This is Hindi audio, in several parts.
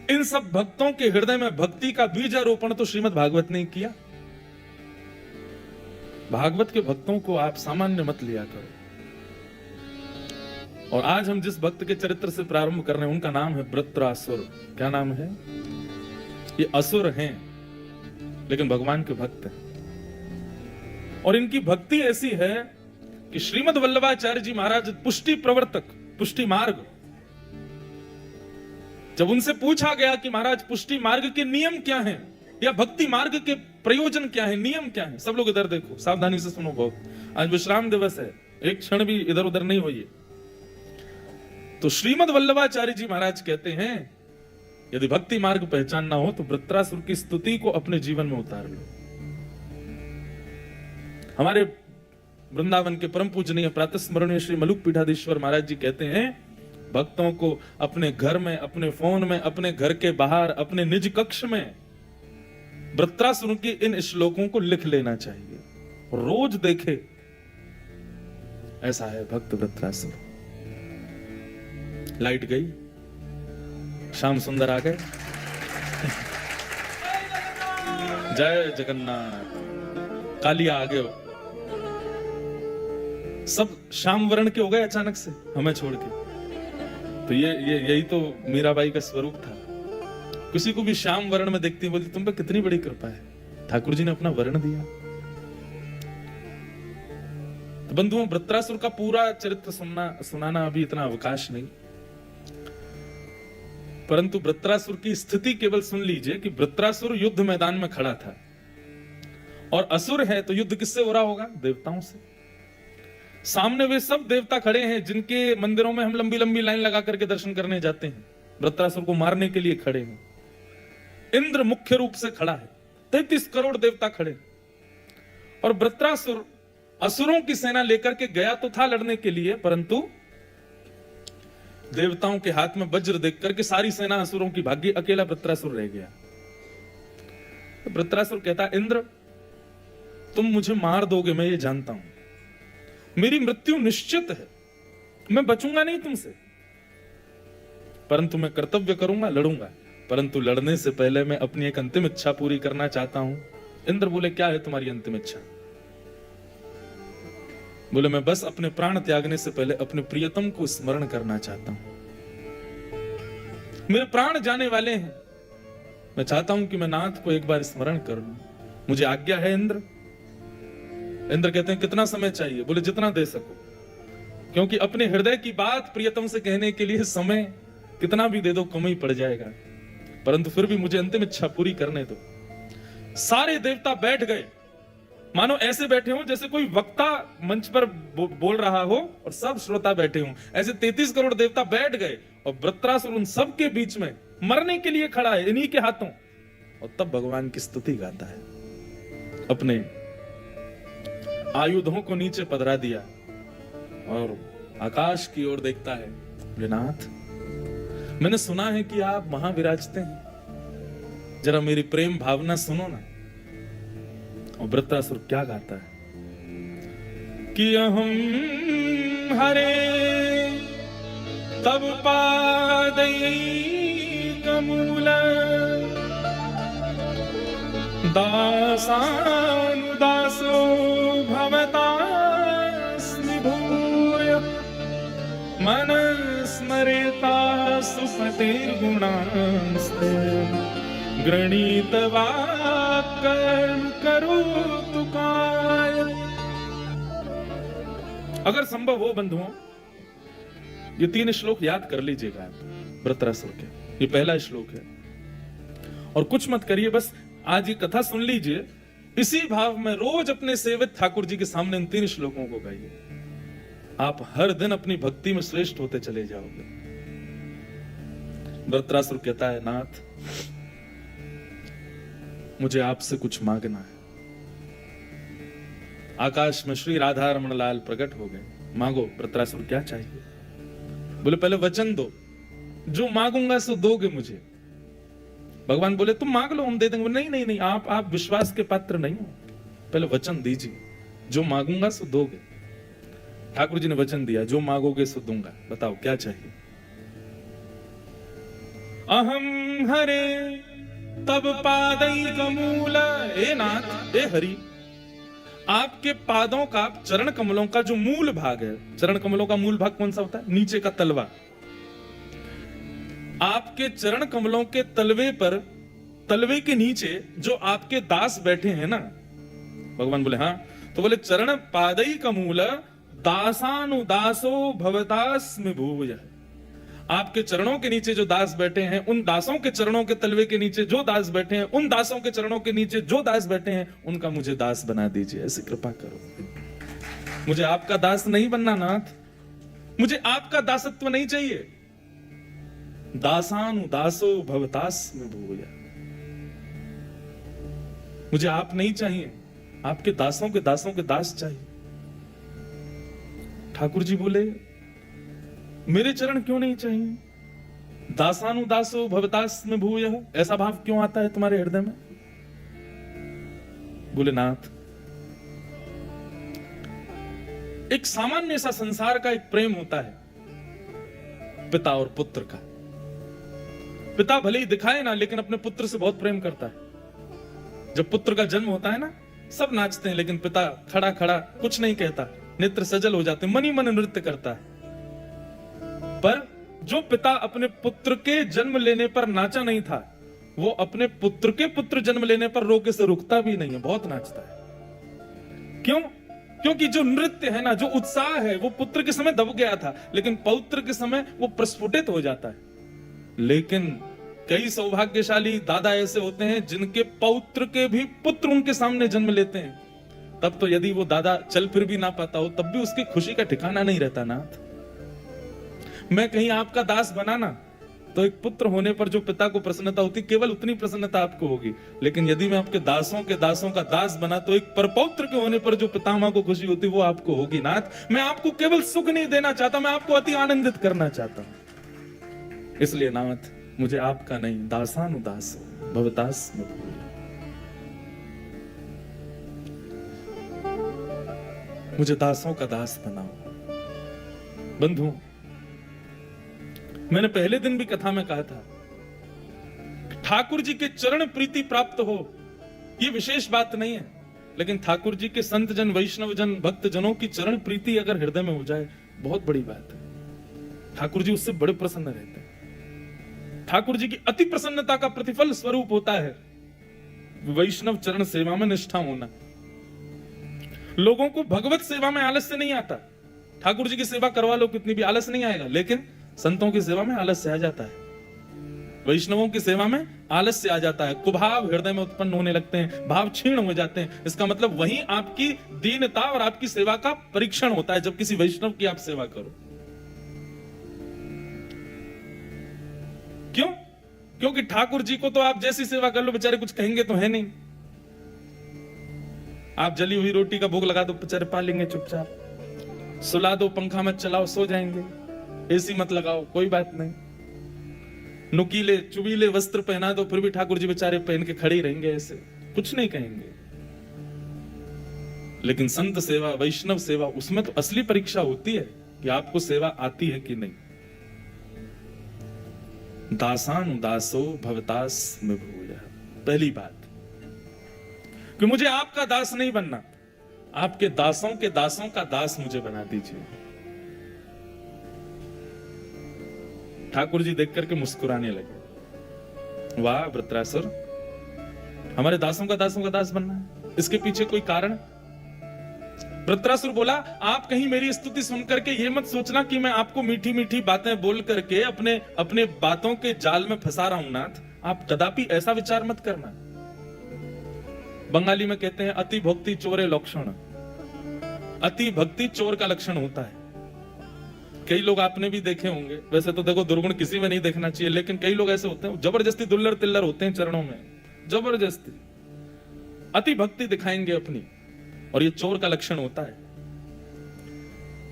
इन सब भक्तों के हृदय में भक्ति का बीजारोपण तो श्रीमद् भागवत ने किया। भागवत के भक्तों को आप सामान्य मत लिया करो। और आज हम जिस भक्त के चरित्र से प्रारंभ कर रहे हैं उनका नाम है वृत्रासुर। क्या नाम है? ये असुर हैं लेकिन भगवान के भक्त हैं। और इनकी भक्ति ऐसी है कि श्रीमद् वल्लभाचार्य जी महाराज पुष्टि प्रवर्तक, पुष्टि मार्ग, जब उनसे पूछा गया कि महाराज पुष्टि मार्ग के नियम क्या हैं या भक्ति मार्ग के प्रयोजन क्या है, नियम क्या है, सब लोग इधर देखो, सावधानी से सुनो। बहुत आज विश्राम दिवस है, एक क्षण भी इधर उधर नहीं होइए। तो श्रीमद् वल्लभाचार्य जी महाराज कहते हैं यदि भक्ति मार्ग पहचानना हो तो वृत्रासुर की स्तुति को अपने जीवन में उतार लो। हमारे वृंदावन के परम पूजनीय प्रातस्मरणीय श्री मलुक पीठाधीश्वर महाराज जी कहते हैं भक्तों को अपने घर में, अपने फोन में, अपने घर के बाहर, अपने निज कक्ष में वृत्रासुर के इन श्लोकों को लिख लेना चाहिए, रोज देखे। ऐसा है भक्त वृत्रासुर। लाइट गई, श्याम सुंदर आ गए। जय जगन्नाथ। कालिया आ गए, सब श्याम वर्ण के हो गए अचानक से हमें छोड़ के। तो यही तो मीराबाई का स्वरूप था। किसी को भी श्याम वर्ण में देखती बोलती तुम पे कितनी बड़ी कृपा है, ठाकुर जी ने अपना वर्ण दिया। तो बंधुओं, वृत्रासुर का पूरा चरित्र सुनाना अभी इतना अवकाश नहीं, परंतु वृत्रासुर की स्थिति केवल सुन लीजिए कि वृत्रासुर युद्ध मैदान में खड़ा था और असुर है तो युद्ध किससे हो रहा होगा? देवताओं से। सामने वे सब देवता खड़े हैं जिनके मंदिरों में हम लंबी लंबी लाइन लगा करके दर्शन करने जाते हैं, वृत्रासुर को मारने के लिए खड़े हैं। इंद्र मुख्य रूप से खड़ा है, 33 करोड़ देवता खड़े। और वृत्रासुर असुरों की सेना लेकर के गया तो था लड़ने के लिए, परंतु देवताओं के हाथ में वज्र देख करके सारी सेना असुरों की भागी, अकेला वृत्रासुर रह गया। तो वृत्रासुर कहता इंद्र तुम मुझे मार दोगे, मैं ये जानता हूं, मेरी मृत्यु निश्चित है, मैं बचूंगा नहीं तुमसे, परंतु मैं कर्तव्य करूंगा, लड़ूंगा, परंतु लड़ने से पहले मैं अपनी एक अंतिम इच्छा पूरी करना चाहता हूं। इंद्र बोले क्या है तुम्हारी अंतिम इच्छा? बोले मैं बस अपने प्राण त्यागने से पहले अपने प्रियतम को स्मरण करना चाहता हूं, मेरे प्राण जाने वाले हैं, मैं चाहता हूं कि मैं नाथ को एक बार स्मरण कर लूं, मुझे आज्ञा है इंद्र। इंद्र कहते हैं कितना समय चाहिए? बोले जितना दे सको, क्योंकि अपने हृदय की बात प्रियतम से कहने के लिए समय कितना भी दे दो कम ही पड़ जाएगा, परंतु फिर भी मुझे अंतिम इच्छा पूरी करने दो। सारे देवता बैठ गए, मानो ऐसे बैठे हो जैसे कोई वक्ता मंच पर बोल रहा हो और सब श्रोता बैठे हो। ऐसे 33 करोड़ देवता बैठ गए और वृत्रासुर उन सब के बीच में मरने के लिए खड़ा है इन्हीं के हाथों। और तब भगवान की स्तुति गाता है, अपने आयुधों को नीचे पधरा दिया और आकाश की ओर देखता है। नाथ, मैंने सुना है कि आप वहां विराजते हैं, जरा मेरी प्रेम भावना सुनो ना। और वृत्रासुर क्या गाता है कि अहम हरे तब पादई कमूल दासानुदासो भवतास्मि भूय मन स्मरेता सुपतिर्गुणांस्ते गृणीत वाक्कर्म करोतु काय। अगर संभव हो बंधुओं, ये 3 श्लोक याद कर लीजिएगा वृत्रासुर के। ये पहला श्लोक है और कुछ मत करिए, बस आज ये कथा सुन लीजिए, इसी भाव में रोज अपने सेवित ठाकुर जी के सामने इन 3 श्लोकों को गाइए। आप हर दिन अपनी भक्ति में श्रेष्ठ होते चले जाओगे। वृत्रासुर कहता है नाथ, मुझे आपसे कुछ मांगना है। आकाश में श्री राधा रमण लाल प्रकट हो गए। मांगो वृत्रासुर, क्या चाहिए? बोले पहले वचन दो, जो मांगूंगा सो दोगे मुझे। भगवान बोले तुम मांग लो, हम दे देंगे। नहीं नहीं नहीं, आप विश्वास के पात्र नहीं हो, पहले वचन दीजिए, जो मांगूंगा सो दोगे। ठाकुर जी ने वचन दिया, जो मांगोगे सो दूंगा। बताओ क्या चाहिए? अहम हरे तब पादई कमूल। ए नाथ, ए हरि, आपके पादों का, चरण कमलों का जो मूल भाग है, चरण कमलों का मूल भाग कौन सा होता है? नीचे का तलवा। आपके चरण कमलों के तलवे पर, तलवे के नीचे जो आपके दास बैठे हैं ना, भगवान बोले हाँ, तो बोले चरण पादई कमूल दासानुदासो भवदास्मि भूय। आपके चरणों के नीचे जो दास बैठे हैं, उन दासों के चरणों के तलवे के नीचे जो दास बैठे हैं, उन दासों के चरणों के नीचे जो दास बैठे हैं, उनका मुझे दास बना दीजिए, ऐसी कृपा करो। मुझे आपका दास नहीं बनना नाथ, मुझे आपका दासत्व नहीं चाहिए। दासानुदासो भवदास्मि भूय। मुझे आप नहीं चाहिए, आपके दासों के दास चाहिए। ठाकुर जी बोले मेरे चरण क्यों नहीं चाहिए? दासानुदासो भवदास्मि भूयः, ऐसा भाव क्यों आता है तुम्हारे हृदय में? बोले नाथ, एक सामान्य सा संसार का एक प्रेम होता है, पिता और पुत्र का। पिता भले ही दिखाए ना, लेकिन अपने पुत्र से बहुत प्रेम करता है। जब पुत्र का जन्म होता है ना, सब नाचते हैं, लेकिन पिता खड़ा खड़ा कुछ नहीं कहता, नेत्र सजल हो जाते, मन ही मन नृत्य करता है। पर जो पिता अपने पुत्र के जन्म लेने पर नाचा नहीं था, वो अपने पुत्र के पुत्र जन्म लेने पर रोके से रुकता भी नहीं है, बहुत नाचता है। क्यों? क्योंकि जो नृत्य है ना, जो उत्साह है, वो पुत्र के समय दब गया था, लेकिन पौत्र के समय वो प्रस्फुटित हो जाता है। लेकिन कई सौभाग्यशाली दादा ऐसे होते हैं जिनके पौत्र के भी पुत्र उनके सामने जन्म लेते हैं। तब तो यदि वो दादा चल फिर भी ना पाता हो, तब भी उसकी खुशी का ठिकाना नहीं रहता नाथ। मैं कहीं आपका दास बनाना, तो एक पुत्र होने पर जो पिता को प्रसन्नता होती, केवल उतनी प्रसन्नता आपको होगी। लेकिन यदि मैं आपके दासों के दासों का दास बना, तो एक परपौत्र के होने पर जो पितामह को खुशी होती, वो आपको होगी नाथ। मैं आपको केवल सुख नहीं देना चाहता, मैं आपको अति आनंदित करना चाहता हूं। इसलिए नाथ, मुझे आपका नहीं, दासानुदास भवदास्मि भूय। मुझे दासों का दास बनाओ। बंधु, मैंने पहले दिन भी कथा में कहा था, ठाकुर जी के चरण प्रीति प्राप्त हो, ये विशेष बात नहीं है, लेकिन ठाकुर जी के संत जन, वैष्णव जन, भक्त जनों की चरण प्रीति अगर हृदय में हो जाए, बहुत बड़ी बात है। ठाकुर जी उससे बड़े प्रसन्न रहते हैं। ठाकुर जी की अति प्रसन्नता का प्रतिफल स्वरूप होता है वैष्णव चरण सेवा में निष्ठा होना। लोगों को भगवत सेवा में आलस्य नहीं आता। ठाकुर जी की सेवा करवा लो कितनी भी, आलस्य नहीं आएगा, लेकिन संतों की सेवा में आलस्य आ जाता है, वैष्णवों की सेवा में आलस्य आ जाता है, कुभाव हृदय में उत्पन्न होने लगते हैं, भाव क्षीण हो जाते हैं। इसका मतलब वहीं आपकी दीनता और आपकी सेवा का परीक्षण होता है, जब किसी वैष्णव की आप सेवा करो। क्यों? क्योंकि ठाकुर जी को तो आप जैसी सेवा कर लो, बेचारे कुछ कहेंगे तो है नहीं। आप जली हुई रोटी का भोग लगा दो, बेचारे पा लेंगे चुपचाप। सुला दो, पंखा मत चलाओ, सो जाएंगे। एसी मत लगाओ, कोई बात नहीं। नुकीले चुबीले वस्त्र पहना दो, फिर भी ठाकुर जी बेचारे पहन के खड़े ही रहेंगे, ऐसे कुछ नहीं कहेंगे। लेकिन संत सेवा, वैष्णव सेवा, उसमें तो असली परीक्षा होती है कि आपको सेवा आती है कि नहीं। दासानुदासो भवदास्मि भूयः, पहली बात कि मुझे आपका दास नहीं बनना, आपके दासों के दासों का दास मुझे बना दीजिए। ठाकुर जी देख करके मुस्कुराने लगे। वाह वृत्रासुर, हमारे दासों का दास बनना है, इसके पीछे कोई कारण? वृत्रासुर बोला, आप कहीं मेरी स्तुति सुन करके ये मत सोचना कि मैं आपको मीठी मीठी बातें बोल करके अपने बातों के जाल में फंसा रहा हूं नाथ। आप कदापि ऐसा विचार मत करना। बंगाली में कहते हैं अति भक्ति चोरे लक्षण। अति भक्ति चोर का लक्षण होता है। कई लोग आपने भी देखे होंगे, वैसे तो देखो दुर्गुण किसी में नहीं देखना चाहिए, लेकिन कई लोग ऐसे होते हैं जबरदस्ती दुल्लर तिल्लर होते हैं चरणों में, जबरदस्ती अति भक्ति दिखाएंगे अपनी, और ये चोर का लक्षण होता है।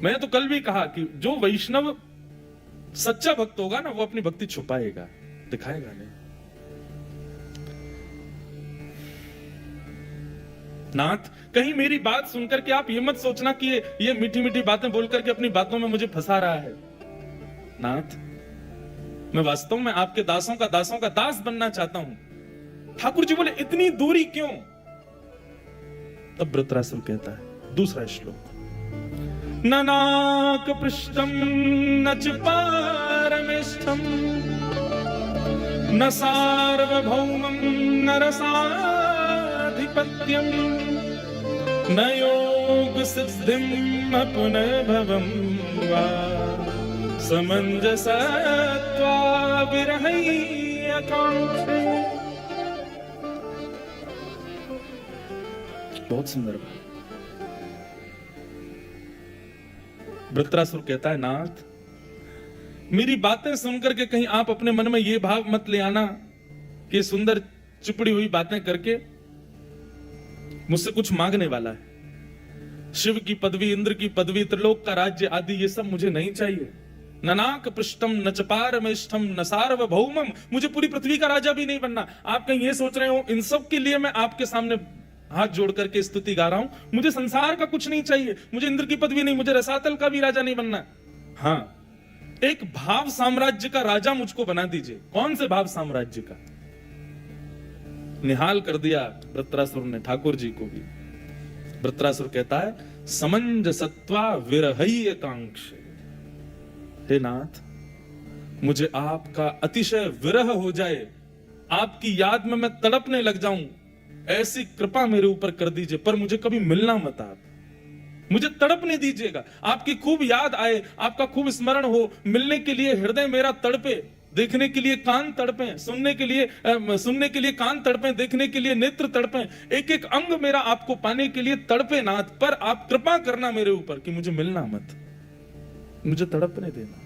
मैंने तो कल भी कहा कि जो वैष्णव सच्चा भक्त होगा ना, वो अपनी भक्ति छुपाएगा, दिखाएगा नहीं। नाथ, कहीं मेरी बात सुनकर के आप ये मत सोचना कि ये मीठी मीठी बातें बोल करके अपनी बातों में मुझे फंसा रहा है। नाथ, मैं वास्तव में आपके दासों का दास बनना चाहता हूं। ठाकुर जी बोले इतनी दूरी क्यों? तब वृत्रासुर कहता है, दूसरा श्लोक, न नाक पृष्ठम न च पारमेष्ठम न सार्वभौमं न रसाधिपत्यम न योग सिद्धिम अपनभवम वा समंजसत्वा विरहैकांक्षे। बहुत सुंदर बात। वृत्रासुर कहता है, नाथ मेरी बातें सुनकर के कहीं आप अपने मन में ये भाव मत ले आना कि सुंदर चुपड़ी हुई बातें करके मुझसे कुछ मांगने वाला है। शिव की पदवी, इंद्र की पदवी, त्रिलोक का राज्य आदि ये सब मुझे नहीं चाहिए। ननाक पृष्ठम न च पारमेष्ठम न सार्वभौमम, मुझे पूरी पृथ्वी का राजा भी नहीं बनना। आप कहीं ये सोच रहे हो इन सब के लिए मैं आपके सामने हाथ जोड़ करके स्तुति गा रहा हूं। मुझे संसार का कुछ नहीं चाहिए, मुझे इंद्र की पदवी नहीं, मुझे रसातल का भी राजा नहीं बनना। हाँ, एक भाव साम्राज्य का राजा मुझको बना दीजिए। कौन से भाव साम्राज्य का? निहाल कर दिया वृत्रासुर ने ठाकुर जी को भी। वृत्रासुर कहता है, समंजसत्वा विरहैकांक्षे। हे नाथ, मुझे आपका अतिशय विरह हो जाए, आपकी याद में मैं तड़पने लग जाऊं, ऐसी कृपा मेरे ऊपर कर दीजिए, पर मुझे कभी मिलना मत। आप मुझे तड़पने दीजिएगा, आपकी खूब याद आए, आपका खूब स्मरण हो, मिलने के लिए हृदय मेरा तड़पे, देखने के लिए कान तड़पे, सुनने के लिए कान तड़पे, देखने के लिए नेत्र तड़पे, एक एक अंग मेरा आपको पाने के लिए तड़पे नाथ। पर आप कृपा करना मेरे ऊपर कि मुझे मिलना मत, मुझे तड़पने देना।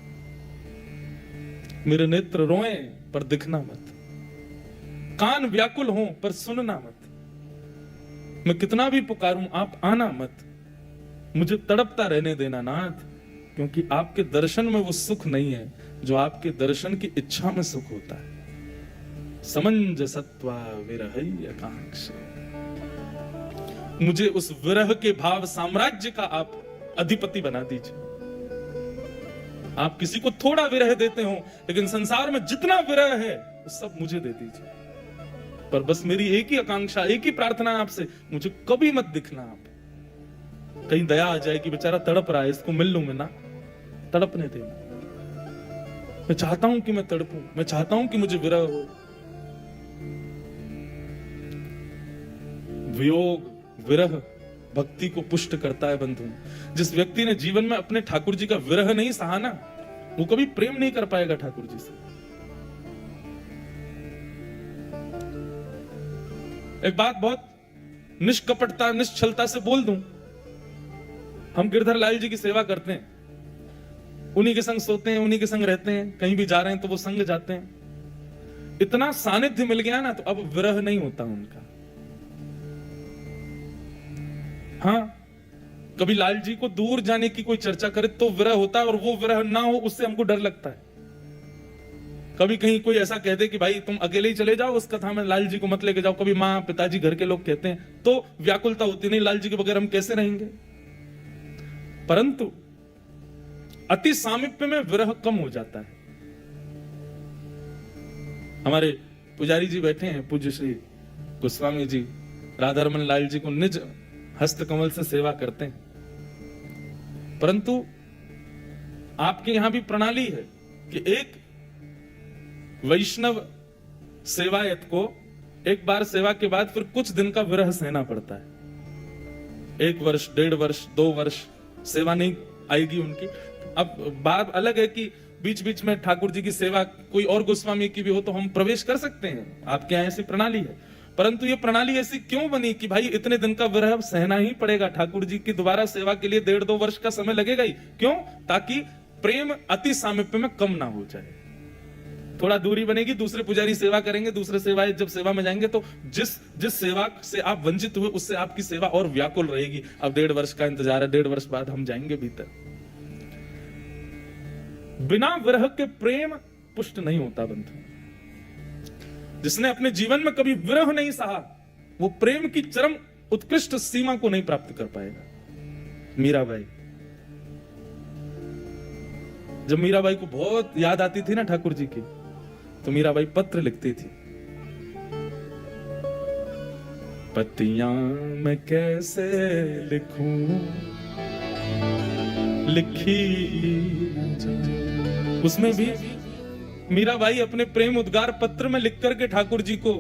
मेरे नेत्र रोएं पर दिखना मत, कान व्याकुल हों पर सुनना मत। मैं कितना भी पुकारूं आप आना मत, मुझे तड़पता रहने देना नाथ, क्योंकि आपके दर्शन में वो सुख नहीं है जो आपके दर्शन की इच्छा में सुख होता है। समंजसत्वा विरहैकांक्षे, मुझे उस विरह के भाव साम्राज्य का आप अधिपति बना दीजिए। आप किसी को थोड़ा विरह देते हो, लेकिन संसार में जितना विरह है वो सब मुझे दे दीजिए। पर बस मेरी एक ही आकांक्षा, एक ही प्रार्थना आपसे, मुझे कभी मत दिखना आप। कहीं दया आ जाए कि बेचारा तड़प रहा है, इसको मिल लूं मैं ना, तड़पने देना। मैं चाहता हूं कि मैं तड़पूं, मैं चाहता हूं कि मुझे विरह हो। वियोग, विरह भक्ति को पुष्ट करता है बंधु। जिस व्यक्ति ने जीवन में अपने ठाकुर जी का विरह नहीं सहा ना, वो कभी प्रेम नहीं कर पाएगा ठाकुर जी से। एक बात बहुत निष्कपटता, निश्चलता से बोल दूं, हम गिरधर लाल जी की सेवा करते हैं, उन्हीं के संग सोते हैं, उन्हीं के संग रहते हैं, कहीं भी जा रहे हैं तो वो संग जाते हैं। इतना सानिध्य मिल गया ना, तो अब विरह नहीं होता उनका। हाँ, कभी लाल जी को दूर जाने की कोई चर्चा करे तो विरह होता है, और वो विरह ना हो उससे हमको डर लगता है। कभी कहीं कोई ऐसा कह दे कि भाई तुम अकेले ही चले जाओ, उस कथा में लाल जी को मत लेके जाओ, कभी माँ पिताजी घर के लोग कहते हैं, तो व्याकुलता होती नहीं, लाल जी के बगैर हम कैसे रहेंगे। परंतु अति सामीप्य में विरह कम हो जाता है। हमारे पुजारी जी बैठे हैं, पूज्य श्री गोस्वामी जी राधा रमन लाल जी को निज हस्त कमल से सेवा करते हैं। परंतु आपके यहां भी प्रणाली है कि एक वैष्णव सेवायत को एक बार सेवा के बाद फिर कुछ दिन का विरह सहना पड़ता है। 1 वर्ष, 1.5 वर्ष, 2 वर्ष सेवा नहीं आएगी उनकी। अब बात अलग है कि बीच बीच में ठाकुर जी की सेवा कोई और गोस्वामी की भी हो तो हम प्रवेश कर सकते हैं, आपके यहाँ ऐसी प्रणाली है। परंतु ये प्रणाली ऐसी क्यों बनी कि भाई इतने दिन का विरह सहना ही पड़ेगा, ठाकुर जी की दोबारा सेवा के लिए 1.5-2 वर्ष का समय लगेगा ही। क्यों? ताकि प्रेम अति सामीप्य में कम ना हो जाए। थोड़ा दूरी बनेगी, दूसरे पुजारी सेवा करेंगे, दूसरे सेवाएं जब सेवा में जाएंगे तो जिस सेवा से आप वंचित हुए उससे आपकी सेवा और व्याकुल रहेगी। अब 1.5 वर्ष का इंतजार है, 1.5 वर्ष बाद हम जाएंगे भीतर। बिना विरह के प्रेम पुष्ट नहीं होता बंधु। जिसने अपने जीवन में कभी विरह नहीं सहा, वो प्रेम की चरम उत्कृष्ट सीमा को नहीं प्राप्त कर पाएगा। मीराबाई, जब मीराबाई को बहुत याद आती थी ना ठाकुर जी की, तो मीराबाई पत्र लिखती थी, पत्तियां मैं कैसे लिखूं, लिखी न जाए। उसमें भी मीराबाई अपने प्रेम उद्गार पत्र में लिख करके ठाकुर जी को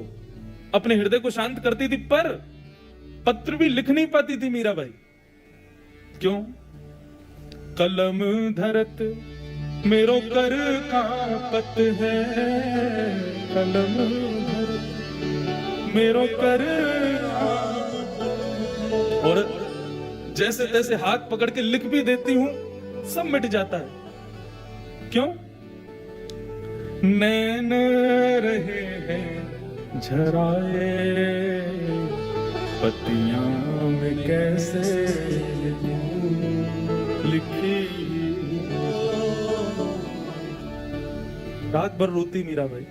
अपने हृदय को शांत करती थी, पर पत्र भी लिख नहीं पाती थी मीराबाई। क्यों? कलम धरत मेरो कर कांपत है, कलम धरत मेरो कर। और जैसे तैसे हाथ पकड़ के लिख भी देती हूं, सब मिट जाता है। क्यों? नैन रहे हैं झराए, पत्तियां में कैसे लिखी। रात भर रोती मीराबाई,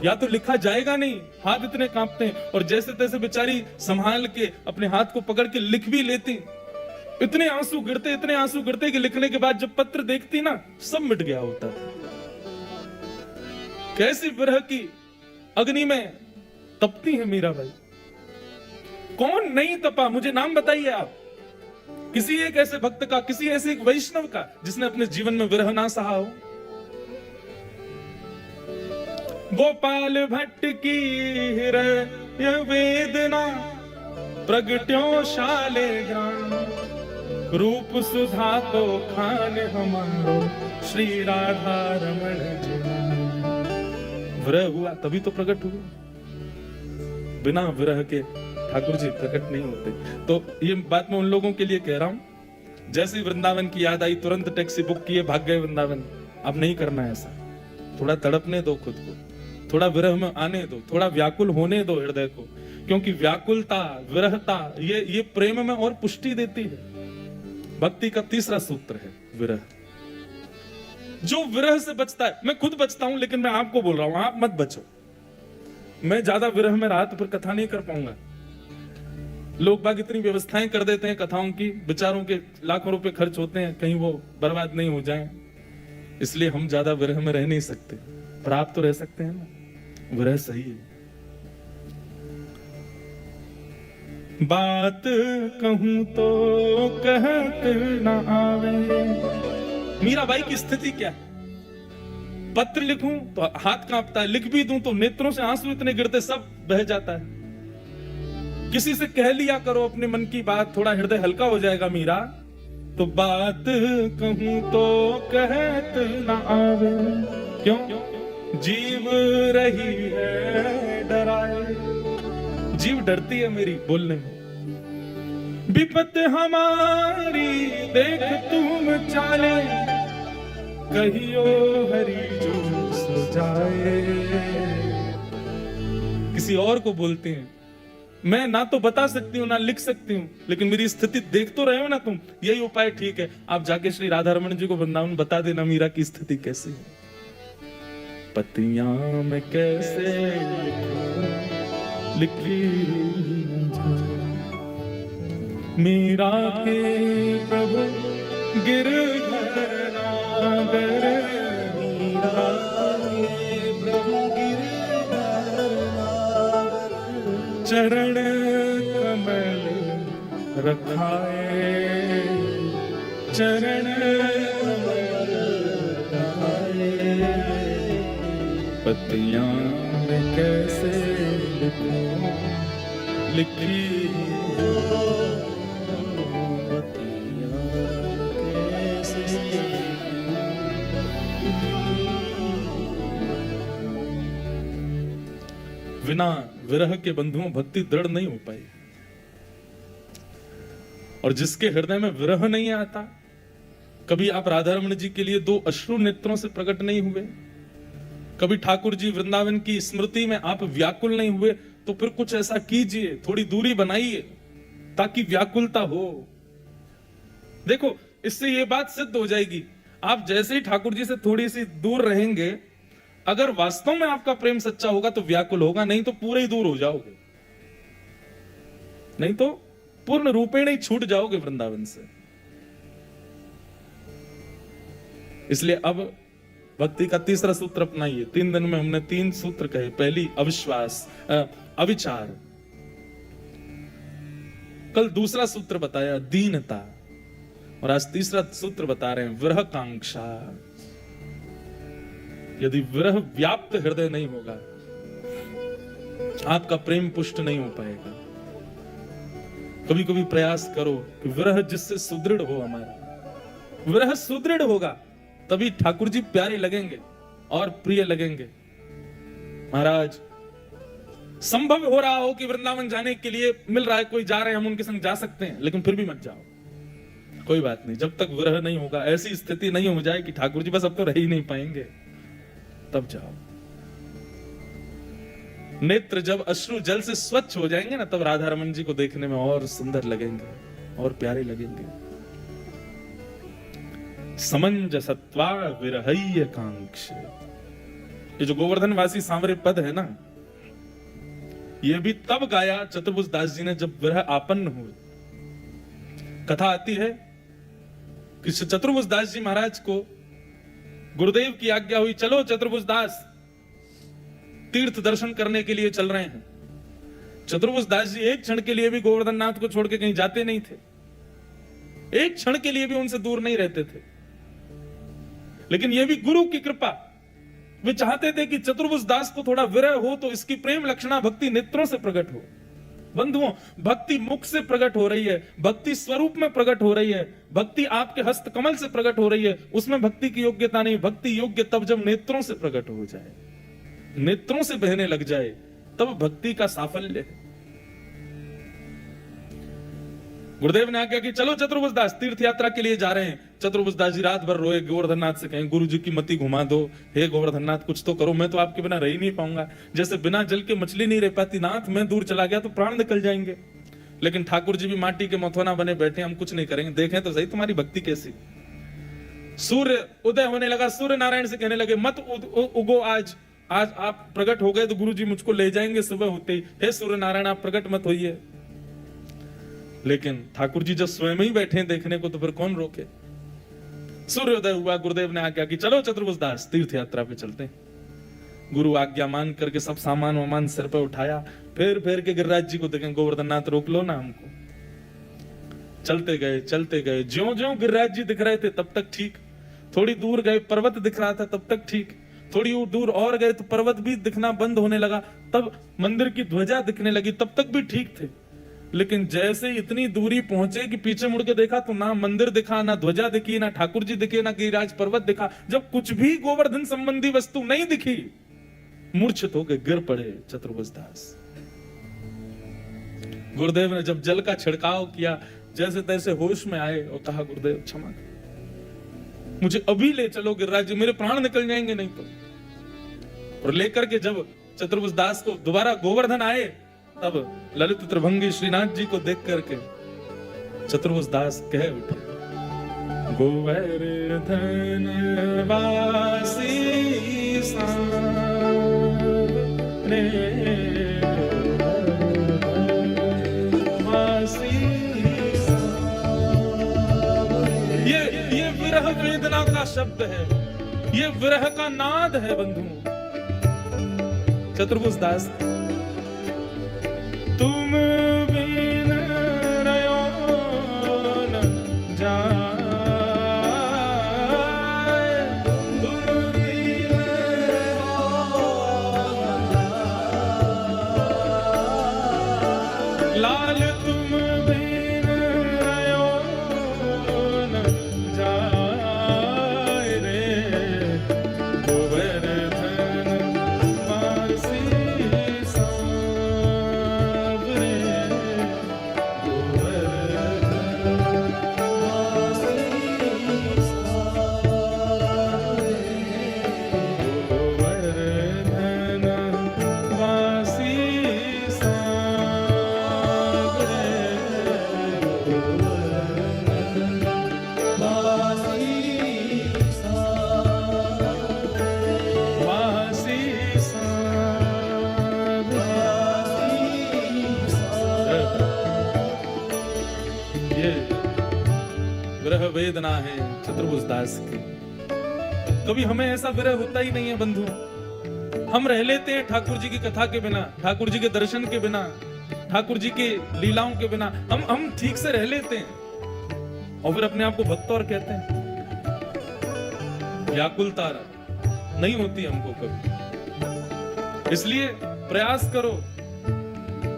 या तो लिखा जाएगा नहीं, हाथ इतने कांपते हैं, और जैसे तैसे बेचारी संभाल के अपने हाथ को पकड़ के लिख भी लेती। इतने आंसू गिरते कि लिखने के बाद जब पत्र देखती ना, सब मिट गया होता। कैसी विरह की अग्नि में तपती है मीराबाई। कौन नहीं तपा? मुझे नाम बताइए आप, किसी एक ऐसे भक्त का, किसी ऐसे एक वैष्णव का जिसने अपने जीवन में विरह ना सहा हो। गोपाल भट्ट की हृदय वेदना प्रगट्यो शालिग्राम, रूप सुधा को खान हमारो श्री राधा रमण जी। विरह हुआ तभी तो प्रकट हुआ, बिना विरह के ठाकुर जी प्रकट नहीं होते। तो ये बात मैं उन लोगों के लिए कह रहा हूं, जैसे वृंदावन की याद आई तुरंत टैक्सी बुक किए भाग गए वृंदावन। अब नहीं करना है ऐसा। थोड़ा तड़पने दो खुद को, थोड़ा विरह में आने दो, थोड़ा व्याकुल होने दो हृदय को, क्योंकि व्याकुलता, विरहता ये प्रेम में और पुष्टि देती है। भक्ति का तीसरा सूत्र है विरह। जो विरह से बचता है, मैं खुद बचता हूं, लेकिन मैं आपको बोल रहा हूं आप मत बचो। मैं ज्यादा विरह में रहा तो फिर कथा नहीं कर पाऊंगा। लोग बाग इतनी व्यवस्थाएं कर देते हैं कथाओं की, बेचारों के लाखों रुपए खर्च होते हैं, कहीं वो बर्बाद नहीं हो जाएं, इसलिए हम ज्यादा विरह में रह नहीं सकते। पर आप तो रह सकते हैं ना, विरह सही है। बात कहूं तो कहत न आवे। मीराबाई की स्थिति क्या है? पत्र लिखूं तो हाथ कांपता है, लिख भी दूं तो नेत्रों से आंसू इतने गिरते सब बह जाता है। किसी से कह लिया करो अपने मन की बात, थोड़ा हृदय हल्का हो जाएगा मीरा। तो बात कहूं तो कहत न आवे, क्यों? जीव रही है डराए, जीव डरती है मेरी बोलने में। विपत हमारी देख तुम चाले, कहियो हरि जो सो जाए। किसी और को बोलते हैं, मैं ना तो बता सकती हूँ ना लिख सकती हूँ, लेकिन मेरी स्थिति देख तो रहे हो ना तुम, यही उपाय ठीक है। आप जाके श्री राधा रमण जी को वृंदावन बता देना मीरा की स्थिति कैसी है। पत्तियां में कैसे लिखी मीरा के प्रभु गिरधर नागर, मीरा के प्रभु गिरधर नागर, चरण कमल रखाए, चरण कमल रखाए। पत्तियां में कैसे लिखूं, लिखी पत्तियां कैसे बिना विरह के बंधुओं भक्ति दृढ़ नहीं हो पाई। और जिसके हृदय में विरह नहीं आता, कभी आप राधा रमण जी के लिए दो अश्रु नेत्रों से प्रकट नहीं हुए, कभी ठाकुर जी वृंदावन की स्मृति में आप व्याकुल नहीं हुए, तो फिर कुछ ऐसा कीजिए, थोड़ी दूरी बनाइए ताकि व्याकुलता हो। देखो इससे ये बात सिद्ध हो जाएगी, आप जैसे ही ठाकुर जी से थोड़ी सी दूर रहेंगे, अगर वास्तव में आपका प्रेम सच्चा होगा तो व्याकुल होगा, नहीं तो पूरे ही दूर हो जाओगे, नहीं तो पूर्ण रूपेण ही छूट जाओगे वृंदावन से। इसलिए अब भक्ति का तीसरा सूत्र अपनाइए। 3 दिन में हमने 3 सूत्र कहे। पहली अविश्वास, अविचार। कल दूसरा सूत्र बताया दीनता, और आज तीसरा सूत्र बता रहे हैं विरहकांक्षा। यदि विरह व्याप्त हृदय नहीं होगा, आपका प्रेम पुष्ट नहीं हो पाएगा। कभी कभी प्रयास करो कि विरह जिससे सुदृढ़ हो, हमारा विरह सुदृढ़ होगा तभी ठाकुर जी प्यारे लगेंगे और प्रिय लगेंगे। महाराज, संभव हो रहा हो कि वृंदावन जाने के लिए मिल रहा है, कोई जा रहे हैं, हम उनके संग जा सकते हैं, लेकिन फिर भी मत जाओ, कोई बात नहीं। जब तक विरह नहीं होगा, ऐसी स्थिति नहीं हो जाए कि ठाकुर जी बस अब तो रह ही नहीं पाएंगे, तब जाओ। नेत्र जब अश्रु जल से स्वच्छ हो जाएंगे ना, तब राधा रमन जी को देखने में और सुंदर लगेंगे और प्यारे लगेंगे। समंजसत्वा विरहय्य कांक्ष। ये जो गोवर्धनवासी सांवरे पद है ना, ये भी तब गाया चतुर्भुज दास जी ने जब विरह आपन्न हुए। कथा आती है कि चतुर्भुज दास जी महाराज को गुरुदेव की आज्ञा हुई, चलो चतुर्भुज दास तीर्थ दर्शन करने के लिए चल रहे हैं। चतुर्भुज दास जी एक क्षण के लिए भी गोवर्धन नाथ को छोड़ के कहीं जाते नहीं थे, एक क्षण के लिए भी उनसे दूर नहीं रहते थे। लेकिन यह भी गुरु की कृपा, वे चाहते थे कि चतुर्भुज दास को थोड़ा विरह हो तो इसकी प्रेम लक्षणा भक्ति नेत्रों से प्रकट हो। बंधुओं, भक्ति मुख से प्रकट हो रही है, भक्ति स्वरूप में प्रकट हो रही है, भक्ति आपके हस्त कमल से प्रकट हो रही है, उसमें भक्ति की योग्यता नहीं। भक्ति योग्य तब जब नेत्रों से प्रकट हो जाए, नेत्रों से बहने लग जाए, तब भक्ति का साफल्य है। गुरुदेव ने आज्ञा कि चलो चतुर्भुज दास तीर्थ यात्रा के लिए जा रहे हैं। चतुर्भुज दास जी रात भर रोए, गोवर्धन नाथ से कहें गुरु जी की मति घुमा दो, हे गोवर्धन नाथ कुछ तो करो, मैं तो आपके बिना रह ही नहीं पाऊंगा। जैसे बिना जल के मछली नहीं रह पाती, नाथ मैं दूर चला गया तो प्राण निकल जाएंगे। लेकिन ठाकुर जी भी माटी के मथोना बने बैठे, हम कुछ नहीं करेंगे, देखें तो सही तुम्हारी भक्ति कैसी। सूर्य उदय होने लगा, सूर्य नारायण से कहने लगे मत उगो, आज आप प्रकट हो गए तो गुरु जी मुझको ले जाएंगे सुबह होते ही। हे सूर्य नारायण आप प्रकट मत होइए। लेकिन ठाकुर जी जब स्वयं ही बैठे देखने को, तो फिर कौन रोके। सूर्योदय हुआ, गुरुदेव ने आज्ञा कि चलो चतुर्भुज दास तीर्थ यात्रा पे चलते हैं। गुरु आज्ञा मान करके सब सामान वामान सिर पे उठाया, फिर के गिरिराज जी को देखें, गोवर्धन नाथ रोक लो ना हमको। चलते गए, ज्यों गिरिराज जी दिख रहे थे तब तक ठीक। थोड़ी दूर गए, पर्वत दिख रहा था तब तक ठीक। थोड़ी दूर और गए तो पर्वत भी दिखना बंद होने लगा, तब मंदिर की ध्वजा दिखने लगी, तब तक भी ठीक थे। लेकिन जैसे इतनी दूरी पहुंचे कि पीछे मुड़ के देखा तो ना मंदिर दिखा, ना ध्वजा दिखी, ना ठाकुर जी दिखे, ना गिरिराज पर्वत दिखा। जब कुछ भी गोवर्धन संबंधी वस्तु नहीं दिखी, मूर्छित हो गए, गिर पड़े चतुर्भुज दास। गुरुदेव ने जब जल का छिड़काव किया, जैसे तैसे होश में आए और कहा गुरुदेव क्षमा कर, मुझे अभी ले चलो गिरिराज जी, मेरे प्राण निकल जाएंगे नहीं तो। और लेकर के जब चतुर्भुज दास को दोबारा गोवर्धन आए, तब ललित त्रिभंगी श्रीनाथ जी को देख करके चतुर्भुज दास कह उठे, गोवर्धन वासी रे वासी। ये विरह वेदना का शब्द है, ये विरह का नाद है बंधुओं। चतुर्भुज दास, तुम बिन रयो न जाए, तुम बिन लाल, तुम बिन रयो न जाए रे गोवर्धन वासी। विरह वेदना है चतुर्भुज दास की। कभी हमें ऐसा विरह होता ही नहीं है बंधु। हम रह लेते हैं ठाकुर जी की कथा के बिना, ठाकुर जी के दर्शन के बिना, ठाकुर जी के लीलाओं के बिना हम ठीक से रह लेते हैं और फिर अपने आप को भक्त और कहते हैं। व्याकुलता नहीं होती हमको कभी। इसलिए प्रयास करो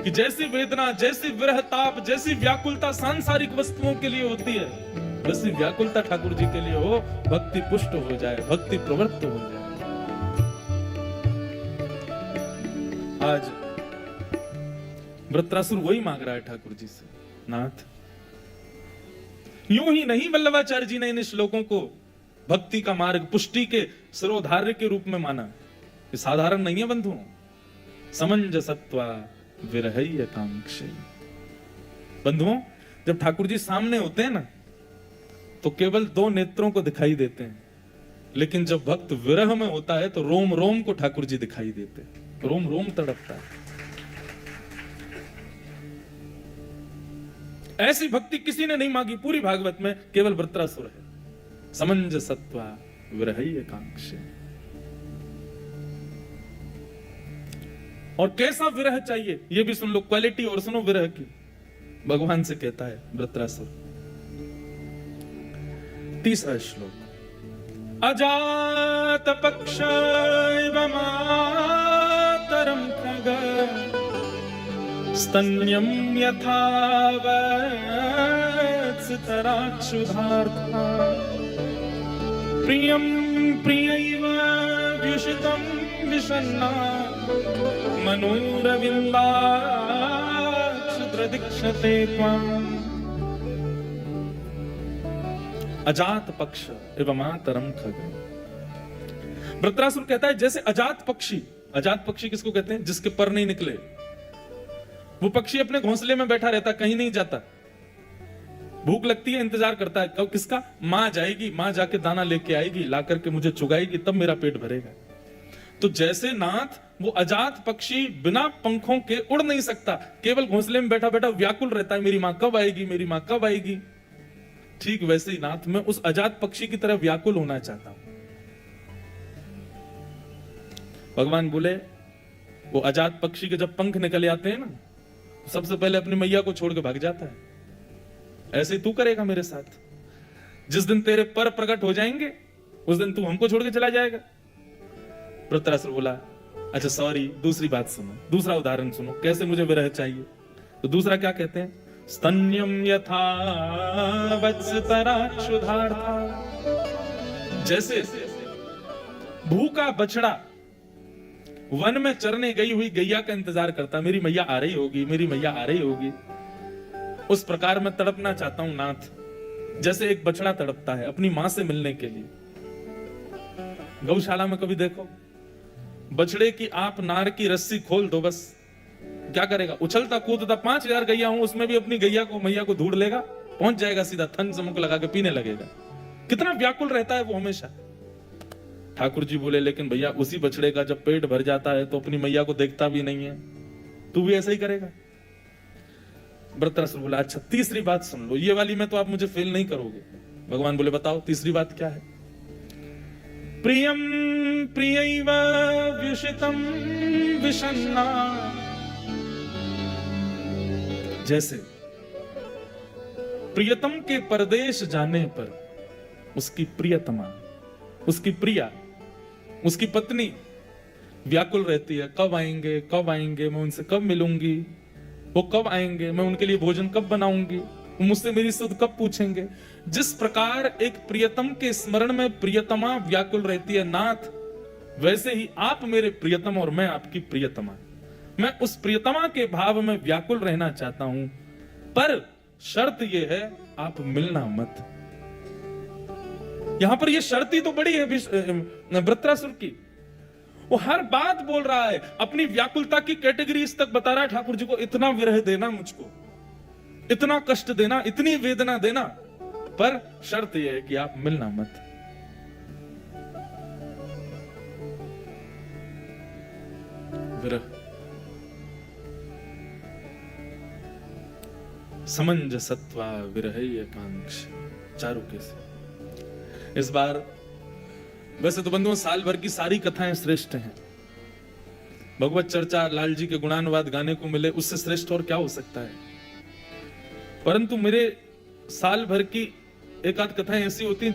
कि जैसी वेदना, जैसी विरह ताप, जैसी व्याकुलता सांसारिक वस्तुओं के लिए होती है, वैसी व्याकुलता ठाकुर जी के लिए हो, भक्ति पुष्ट हो जाए, भक्ति प्रवृत्त हो जाए। आज वृत्रासुर वही मांग रहा है ठाकुर जी से, नाथ यूं ही नहीं वल्लभाचार्य जी ने इन श्लोकों को भक्ति का मार्ग, पुष्टि के सिरोधार्य के रूप में माना। ये साधारण नहीं है बंधुओं। समंजसत्वा विरहय कांक्षे। बंधुओं, जब ठाकुर जी सामने होते हैं ना तो केवल दो नेत्रों को दिखाई देते हैं, लेकिन जब भक्त विरह में होता है तो रोम रोम को ठाकुर जी दिखाई देते हैं, रोम रोम तड़पता है। ऐसी भक्ति किसी ने नहीं मांगी पूरी भागवत में, केवल वृत्रासुर है। समंजसत्वा विरहय कांक्षे। और कैसा विरह चाहिए ये भी सुन लो, क्वालिटी और सुनो विरह की। भगवान से कहता है वृत्रासुर, 3रा श्लोक। अजात पक्ष इव मातरम खग स्तन्यम यथा वत्सतराक्षुधार्था प्रियम प्रियैव व्युषितं विषन्ना मनोरविन्दाक्षुद्रदीक्षते त्वाम्। अजात पक्ष एवं मातरम खग। वृत्रासुर कहता है जैसे अजात पक्षी, अजात पक्षी किसको कहते हैं? जिसके पर नहीं निकले। वो पक्षी अपने घोंसले में बैठा रहता, कहीं नहीं जाता, भूख लगती है इंतजार करता है कब किसका? मां जाएगी, मां जाके दाना लेके आएगी, ला करके मुझे चुगाएगी, तब मेरा पेट भरेगा। तो जैसे नाथ वो अजात पक्षी बिना पंखों के उड़ नहीं सकता, केवल घोंसले में बैठा बैठा व्याकुल रहता है, मेरी मां कब आएगी, मेरी मां कब आएगी। ठीक वैसे ही नाथ मैं उस अजात पक्षी की तरह व्याकुल होना चाहता हूं। भगवान बोले वो अजात पक्षी के जब पंख निकल आते हैं ना, सबसे पहले अपनी मैया को छोड़ के भाग जाता है। ऐसे ही तू करेगा मेरे साथ। जिस दिन तेरे पर प्रकट हो जाएंगे उस दिन तू हमको छोड़ के चला जाएगा। वृत्रासुर बोला अच्छा सॉरी, दूसरी बात सुनो, दूसरा उदाहरण सुनो कैसे मुझे विरह चाहिए। तो दूसरा क्या कहते हैं? स्तन्यम यथा वत्सतराक्षुधार्था। जैसे भूखा बछड़ा वन में चरने गई हुई गैया का इंतजार करता, मेरी मैया आ रही होगी, मेरी मैया आ रही होगी, उस प्रकार मैं तड़पना चाहता हूं नाथ, जैसे एक बछड़ा तड़पता है अपनी मां से मिलने के लिए। गौशाला में कभी देखो बछड़े की आप नार की रस्सी खोल दो, बस क्या करेगा? उछलता कूदता, 5000 गैया हूं उसमें भी अपनी गैया को मैया को ढूंढ लेगा, पहुंच जाएगा सीधा, थन से मुंह लगा के पीने लगेगा। कितना व्याकुल रहता है वो हमेशा। ठाकुर जी बोले लेकिन भैया उसी बछड़े का जब पेट भर जाता है तो अपनी मैया को देखता भी नहीं है, तू भी ऐसा ही करेगा? वृत्रासुर बोला अच्छा तीसरी बात सुन लो, ये वाली में तो आप मुझे फेल नहीं करोगे। भगवान बोले बताओ तीसरी बात क्या है? प्रियम प्रियैव व्युषितं विषन्ना। जैसे प्रियतम के परदेश जाने पर उसकी प्रियतमा, उसकी प्रिया, उसकी पत्नी व्याकुल रहती है, कब आएंगे कब आएंगे, मैं उनसे कब मिलूंगी, वो कब आएंगे, मैं उनके लिए भोजन कब बनाऊंगी, वो मुझसे मेरी सुध कब पूछेंगे। जिस प्रकार एक प्रियतम के स्मरण में प्रियतमा व्याकुल रहती है नाथ, वैसे ही आप मेरे प्रियतम और मैं आपकी प्रियतमा, मैं उस प्रियतमा के भाव में व्याकुल रहना चाहता हूं, पर शर्त यह है आप मिलना मत। यहां पर यह शर्त ही तो बड़ी है वृत्रासुर की। वो हर बात बोल रहा है, अपनी व्याकुलता की कैटेगरी इस तक बता रहा है ठाकुर जी को, इतना विरह देना मुझको, इतना कष्ट देना, इतनी वेदना देना, पर शर्त यह है कि आप मिलना मत। विरह समंजसत्वा विरहय कांक्ष। चारुकेसी इस बार वैसे तो बंधुओं साल भर की सारी कथाएं श्रेष्ठ हैं। भगवत चर्चा, लाल जी के गुणानुवाद गाने को मिले, उससे श्रेष्ठ और क्या हो सकता है। परंतु मेरे साल भर की एक आध कथाएं ऐसी होती हैं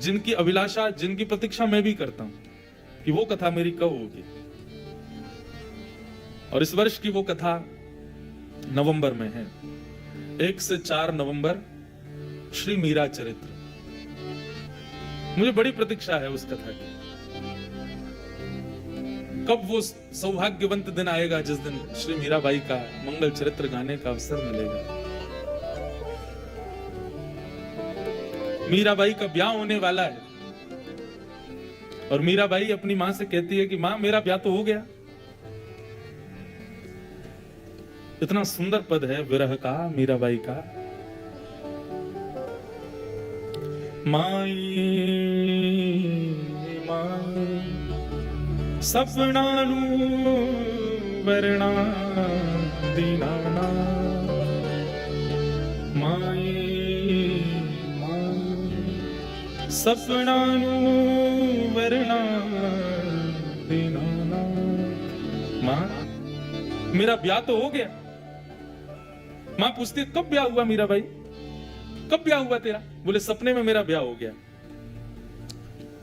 जिनकी अभिलाषा, जिनकी प्रतीक्षा मैं भी करता हूं कि वो कथा मेरी कब होगी। और इस वर्ष की वो कथा नवंबर में है, 1 से 4 नवंबर, श्री मीरा चरित्र। मुझे बड़ी प्रतीक्षा है उस कथा की। कब वो सौभाग्यवंत दिन आएगा जिस दिन श्री मीराबाई का मंगल चरित्र गाने का अवसर मिलेगा। मीराबाई का ब्याह होने वाला है और मीराबाई अपनी मां से कहती है कि मां, मेरा ब्याह तो हो गया। इतना सुंदर पद है विरह का, मीराबाई का। माई माई सपनानु वरणा दीनाना, माई माई सपनानु वरणा दीनाना। मां, मेरा ब्याह तो हो गया। मां पूछती है, कब ब्याह हुआ मीराबाई, कब ब्याह हुआ तेरा? बोले, सपने में मेरा ब्याह हो गया।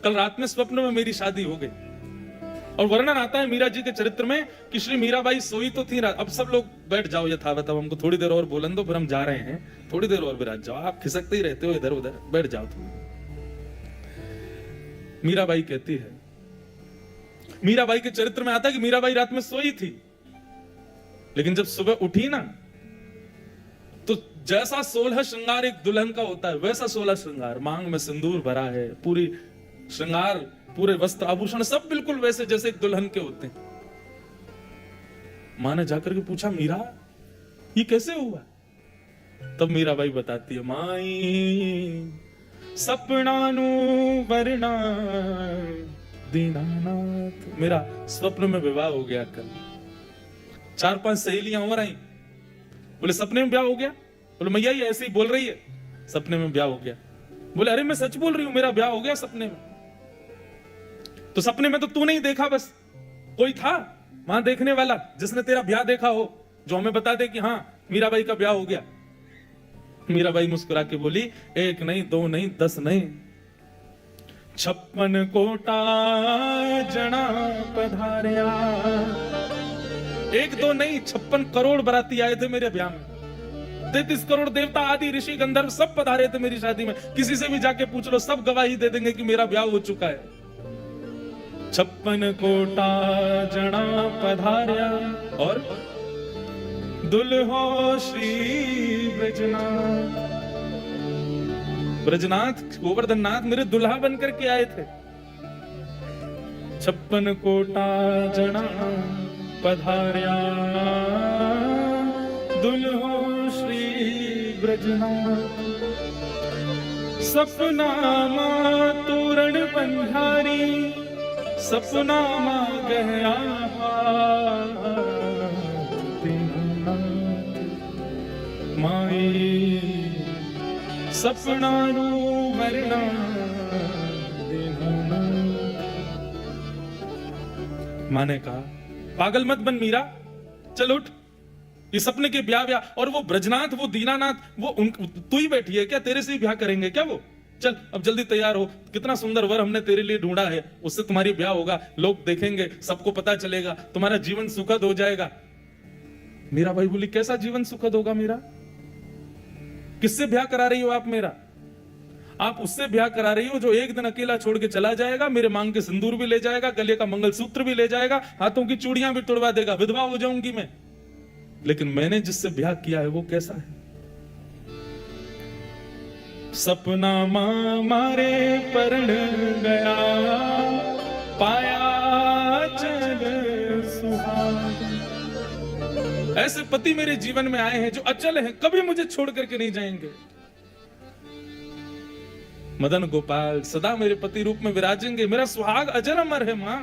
कल रात में स्वप्न में मेरी शादी हो गई। और वर्णन आता है मीरा जी के चरित्र में कि श्री मीराबाई सोई तो थी। अब सब लोग बैठ जाओ यथावत, अब हमको थोड़ी देर और बोलन दो, फिर हम जा रहे हैं, थोड़ी देर और विराज जाओ, आप खिसकते ही रहते हो इधर उधर, बैठ जाओ तुम। मीराबाई कहती है, मीराबाई के चरित्र में आता है कि मीराबाई रात में सोई थी, लेकिन जब सुबह उठी ना, तो जैसा 16 श्रृंगार एक दुल्हन का होता है, वैसा 16 श्रृंगार, मांग में सिंदूर भरा है, पूरी श्रृंगार, पूरे वस्त्र आभूषण सब बिल्कुल वैसे जैसे एक दुल्हन के होते हैं। मां ने जाकर के पूछा, मीरा ये कैसे हुआ? तब मीराबाई बताती है, माई सपनानु वरणा दीनानाथ, मेरा स्वप्न में विवाह हो गया कल। 4-5 सहेलियां और आई, बोले सपने में ब्याह हो गया? बोले मैया ये ऐसे ही बोल रही है, सपने में ब्याह हो गया। बोले अरे मैं सच बोल रही हूं, मेरा ब्याह हो गया सपने में। तो सपने में तो तू नहीं देखा, बस कोई था वहां देखने वाला जिसने तेरा ब्याह देखा हो, जो हमें बता दे कि हाँ मीराबाई का ब्याह हो गया। मीराबाई मुस्कुरा के बोली, 1 नहीं 2 नहीं 10 नहीं, 56 कोटा जना पधारिया। 1 2 नहीं 56 करोड़ बराती आए थे मेरे ब्याह में। 33 करोड़ देवता आदि ऋषि गंधर्व सब पधारे थे मेरी शादी में। किसी से भी जाके पूछ लो, सब गवाही दे देंगे कि मेरा ब्याह हो चुका है। 56 कोटा जना पधारिया और दुल्हो श्री ब्रजनाथ। ब्रजनाथ गोवर्धन नाथ मेरे दुल्हा बनकर के आए थे। 56 कोटा जना पधारिया दुल्हो श्री ब्रजनाथ। सपना मां तोरण बंधारी, सपना मां गया माई सपना रू वरणा देना। मां ने कहा, पागल मत बन मीरा, चल उठ, ये सपने के ब्याह। और वो ब्रजनाथ, वो दीनानाथ, वो तू ही बैठी है क्या? तेरे से ही ब्याह करेंगे क्या वो? चल अब जल्दी तैयार हो, कितना सुंदर वर हमने तेरे लिए ढूंढा है, उससे तुम्हारी ब्याह होगा, लोग देखेंगे, सबको पता चलेगा, तुम्हारा जीवन सुखद हो जाएगा। मीरा भाई बोली, कैसा जीवन सुखद होगा मीरा? किससे ब्याह करा रही हो आप मेरा? आप उससे ब्याह करा रही हो जो एक दिन अकेला छोड़ के चला जाएगा, मेरे मांग के सिंदूर भी ले जाएगा, गले का मंगलसूत्र भी ले जाएगा, हाथों की चूड़ियां भी तोड़वा देगा, विधवा हो जाऊंगी मैं। लेकिन मैंने जिससे ब्याह किया है वो कैसा है? सपना मां मारे परण गया, पाया चल सुहाग। ऐसे पति मेरे जीवन में आए हैं जो अचल हैं, कभी मुझे छोड़ करके नहीं जाएंगे। मदन गोपाल सदा मेरे पति रूप में विराजेंगे, मेरा सुहाग अजर अमर है। मां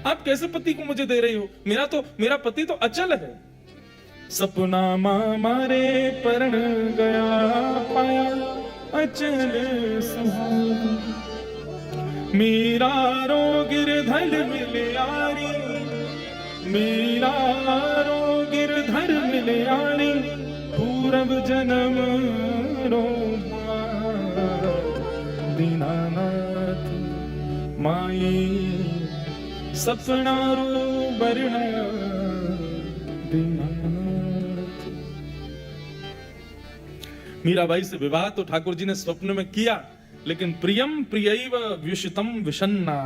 आप कैसे पति को मुझे दे रही हो? मेरा पति तो अचल है। सपना मां मारे परण गया, पाया अचल सुहाग। मीरा रो गिरधर मिलियारी, मीरा रो गिरधर मिलियारी, पूरब जन्म रो दीनानाथ माई, सपना रो बरना दीनानाथ। मीराबाई से विवाह तो ठाकुर जी ने स्वप्न में किया, लेकिन प्रियम प्रियैव व्युषितम विषन्ना,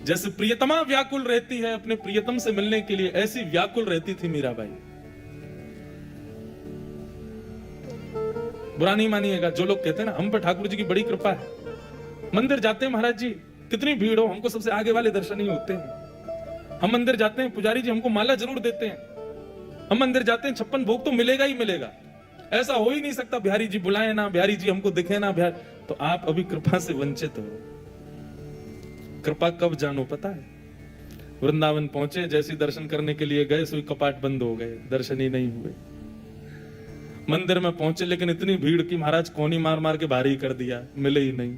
जैसे प्रियतमा व्याकुल रहती है अपने प्रियतम से मिलने के लिए, ऐसी व्याकुल रहती थी मीराबाई। बुरा नहीं मानिएगा जो लोग कहते हैं ना हम पर ठाकुर जी की बड़ी कृपा है, मंदिर जाते हैं महाराज जी कितनी भीड़ हो हमको सबसे आगे वाले दर्शन ही होते हैं। हम मंदिर जाते हैं पुजारी जी हमको माला जरूर देते हैं, हम मंदिर जाते हैं 56 भोग तो मिलेगा ही मिलेगा, ऐसा हो ही नहीं सकता बिहारी जी बुलाए ना, बिहारी जी हमको दिखे ना बिहार। तो आप अभी कृपा से वंचित हो। कृपा कब जानो पता है? वृंदावन पहुंचे, जैसे दर्शन करने के लिए गए सोई कपाट बंद हो गए, दर्शन ही नहीं हुए। मंदिर में पहुंचे लेकिन इतनी भीड़ की महाराज कोनी मार मार के बाहर ही कर दिया, मिले ही नहीं।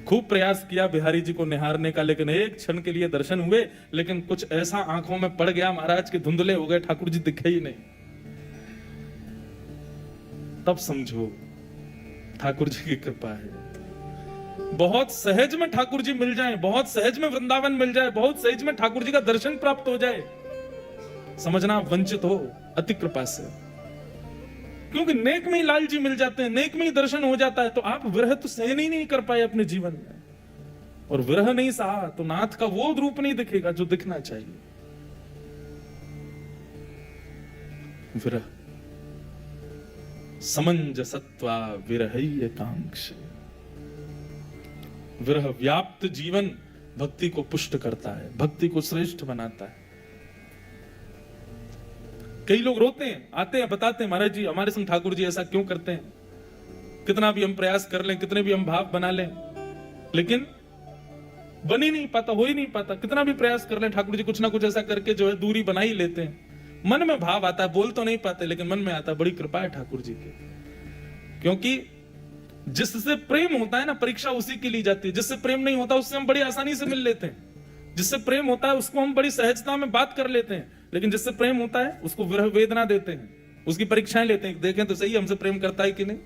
खूब प्रयास किया बिहारी जी को निहारने का, लेकिन एक क्षण के लिए दर्शन हुए, लेकिन कुछ ऐसा आंखों में पड़ गया महाराज के धुंधले हो गए, ठाकुर जी दिखे ही नहीं। तब समझो ठाकुर जी की कृपा है। बहुत सहज में ठाकुर जी मिल जाएं, बहुत सहज में वृंदावन मिल जाए, बहुत सहज में ठाकुर जी का दर्शन प्राप्त हो जाए, समझना आप वंचित हो अति कृपा से। क्योंकि नेक में ही लाल जी मिल जाते हैं, नेक में ही दर्शन हो जाता है। तो आप विरह तो सहन ही नहीं कर पाए अपने जीवन में, और विरह नहीं सहा तो नाथ का वो रूप नहीं दिखेगा जो दिखना चाहिए। विरह समंजसत्वा विरहय कांक्ष, विरह व्याप्त जीवन भक्ति को पुष्ट करता है, भक्ति को श्रेष्ठ बनाता है। कई लोग रोते हैं, आते हैं बताते हैं महाराज जी हमारे संग ठाकुर जी ऐसा क्यों करते हैं, कितना भी हम प्रयास कर लें, कितने भी हम भाव बना लें, लेकिन बन ही नहीं पाता, हो ही नहीं पाता। कितना भी प्रयास कर लें ठाकुर जी कुछ ना कुछ ऐसा करके जो है दूरी बना ही लेते हैं। मन में भाव आता है, बोल तो नहीं पाते लेकिन मन में आता है। बड़ी कृपा है ठाकुर जी की, क्योंकि जिससे प्रेम होता है ना परीक्षा उसी की ली जाती है। जिससे प्रेम नहीं होता उससे हम बड़ी आसानी से मिल लेते हैं। जिससे प्रेम होता है उसको हम बड़ी सहजता में बात कर लेते हैं, लेकिन जिससे प्रेम होता है उसको विरह वेदना देते हैं, उसकी परीक्षाएं लेते हैं, देखें तो सही हमसे प्रेम करता है कि नहीं।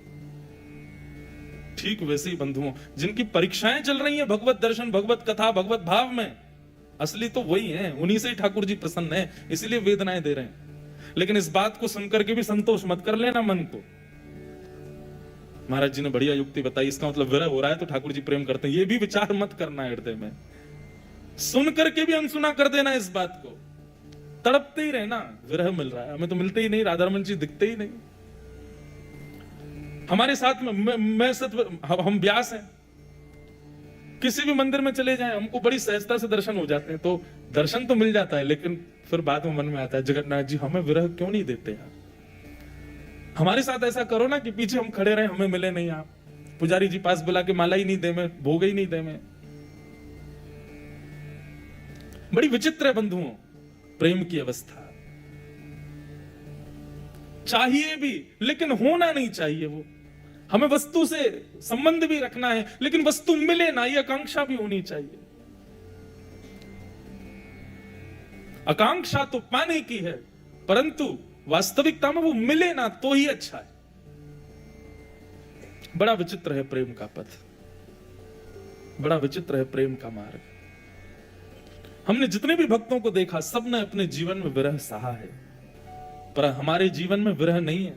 ठीक वैसे ही बंधुओं जिनकी परीक्षाएं चल रही हैं भगवत दर्शन, भगवत कथा, भगवत भाव में, असली तो वही है, उन्हीं से ही ठाकुर जी प्रसन्न है, इसीलिए वेदनाएं दे रहे हैं। लेकिन इस बात को सुनकर के भी संतोष मत कर लेना मन को। महाराज जी ने बढ़िया युक्ति बताई, इसका मतलब विरह हो रहा है तो ठाकुर जी प्रेम करते हैं, ये भी विचार मत करना हृदय में। सुन करके भी अनसुना कर देना इस बात को, तड़पते ही रहना। विरह मिल रहा है, हमें तो मिलते ही नहीं, राधारमन जी दिखते ही नहीं हमारे साथ में। मैं हम व्यास हैं, किसी भी मंदिर में चले जाएं हमको बड़ी सहजता से दर्शन हो जाते हैं। तो दर्शन तो मिल जाता है, लेकिन फिर बाद में मन में आता है जगन्नाथ जी हमें विरह क्यों नहीं देते यार, हमारे साथ ऐसा करो ना कि पीछे हम खड़े रहे, हमें मिले नहीं आप, पुजारी जी पास बुला के माला ही नहीं दे में, भोग ही नहीं दे में। बड़ी विचित्र है बंधुओं प्रेम की अवस्था। चाहिए भी लेकिन होना नहीं चाहिए वो। हमें वस्तु से संबंध भी रखना है, लेकिन वस्तु मिले ना, ये आकांक्षा भी होनी चाहिए। आकांक्षा तो पाने की है, परंतु वास्तविकता में वो मिले ना तो ही अच्छा है। बड़ा विचित्र है प्रेम का पथ, बड़ा विचित्र है प्रेम का मार्ग। हमने जितने भी भक्तों को देखा सबने अपने जीवन में विरह सहा है, पर हमारे जीवन में विरह नहीं है।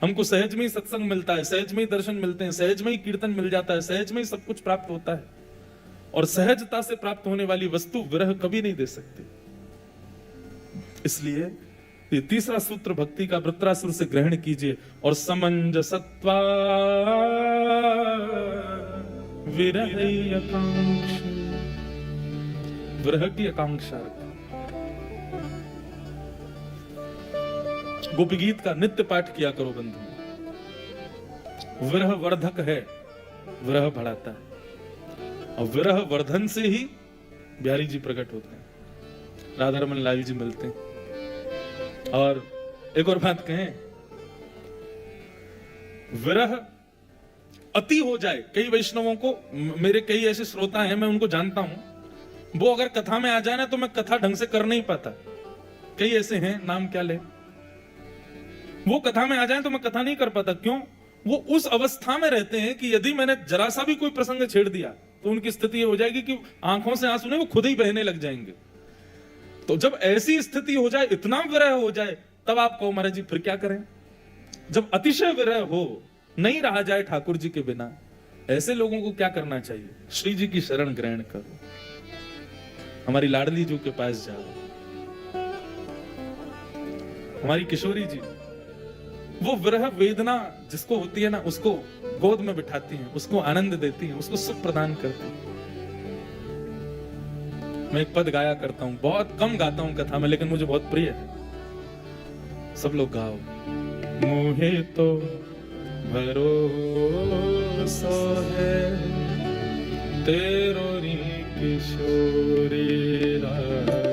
हमको सहज में ही सत्संग मिलता है, सहज में ही दर्शन मिलते हैं, सहज में ही कीर्तन मिल जाता है, सहज में ही सब कुछ प्राप्त होता है। और सहजता से प्राप्त होने वाली वस्तु विरह कभी नहीं दे सकती। इसलिए ये तीसरा सूत्र भक्ति का वृत्रासुर से ग्रहण कीजिए, और समंजसत्वा विरह आकांक्षा, विरह की आकांक्षा। गोपी गीत का नित्य पाठ किया करो बंधु, विरह वर्धक है, विरह बढ़ाता है, और विरह वर्धन से ही बिहारी जी प्रकट होते हैं, राधारमन लाल जी मिलते हैं। और एक और बात कहें, विरह अति हो जाए, कई वैष्णवों को, मेरे कई ऐसे श्रोता हैं, मैं उनको जानता हूं, वो अगर कथा में आ जाए ना तो मैं कथा ढंग से कर नहीं पाता। कई ऐसे हैं, नाम क्या ले, वो कथा में आ जाए तो मैं कथा नहीं कर पाता। क्यों? वो उस अवस्था में रहते हैं कि यदि मैंने जरा सा भी कोई प्रसंग छेड़ दिया तो उनकी स्थिति ये हो जाएगी कि आंखों से आंसू नहीं, वो खुद ही बहने लग जाएंगे। तो जब ऐसी स्थिति हो जाए, इतना विरह हो जाए, तब आप कहो महाराज जी फिर क्या करें? जब अतिशय विरह हो, नहीं रहा जाए ठाकुर जी के बिना, ऐसे लोगों को क्या करना चाहिए? श्री जी की शरण ग्रहण करो, हमारी लाडली जी के पास जाओ। हमारी किशोरी जी, वो विरह वेदना जिसको होती है ना, उसको गोद में बिठाती हैं, उसको आनंद देती हैं, उसको सुख प्रदान करती हैं। मैं एक पद गाया करता हूं, बहुत कम गाता हूं कथा में, लेकिन मुझे बहुत प्रिय है। सब लोग गाओ। मोहे तो भरोसा है तेरो री किशोरी राधे,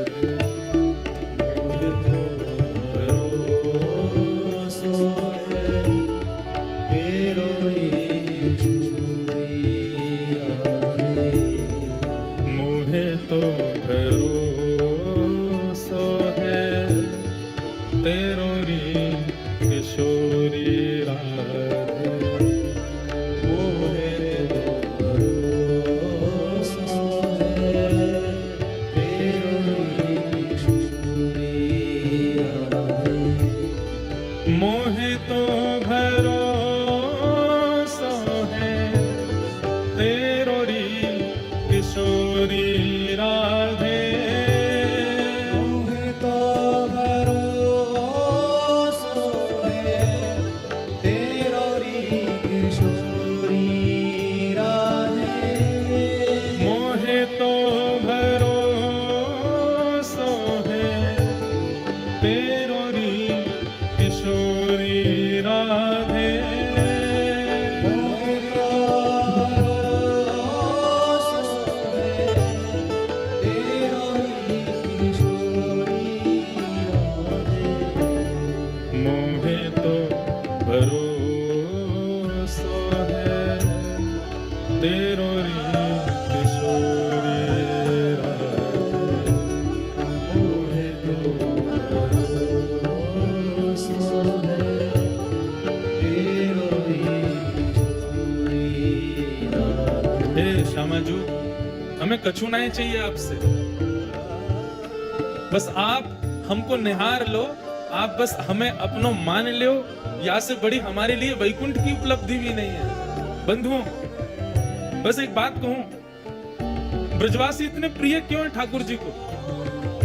हमें कछु नहीं चाहिए आपसे, बस आप हमको निहार लो, आप बस हमें अपनो मान लो। या से बड़ी हमारे लिए वैकुंठ की उपलब्धि भी नहीं है। बंधुओं, बस एक बात कहूं, ब्रजवासी इतने प्रिय क्यों है ठाकुर जी को?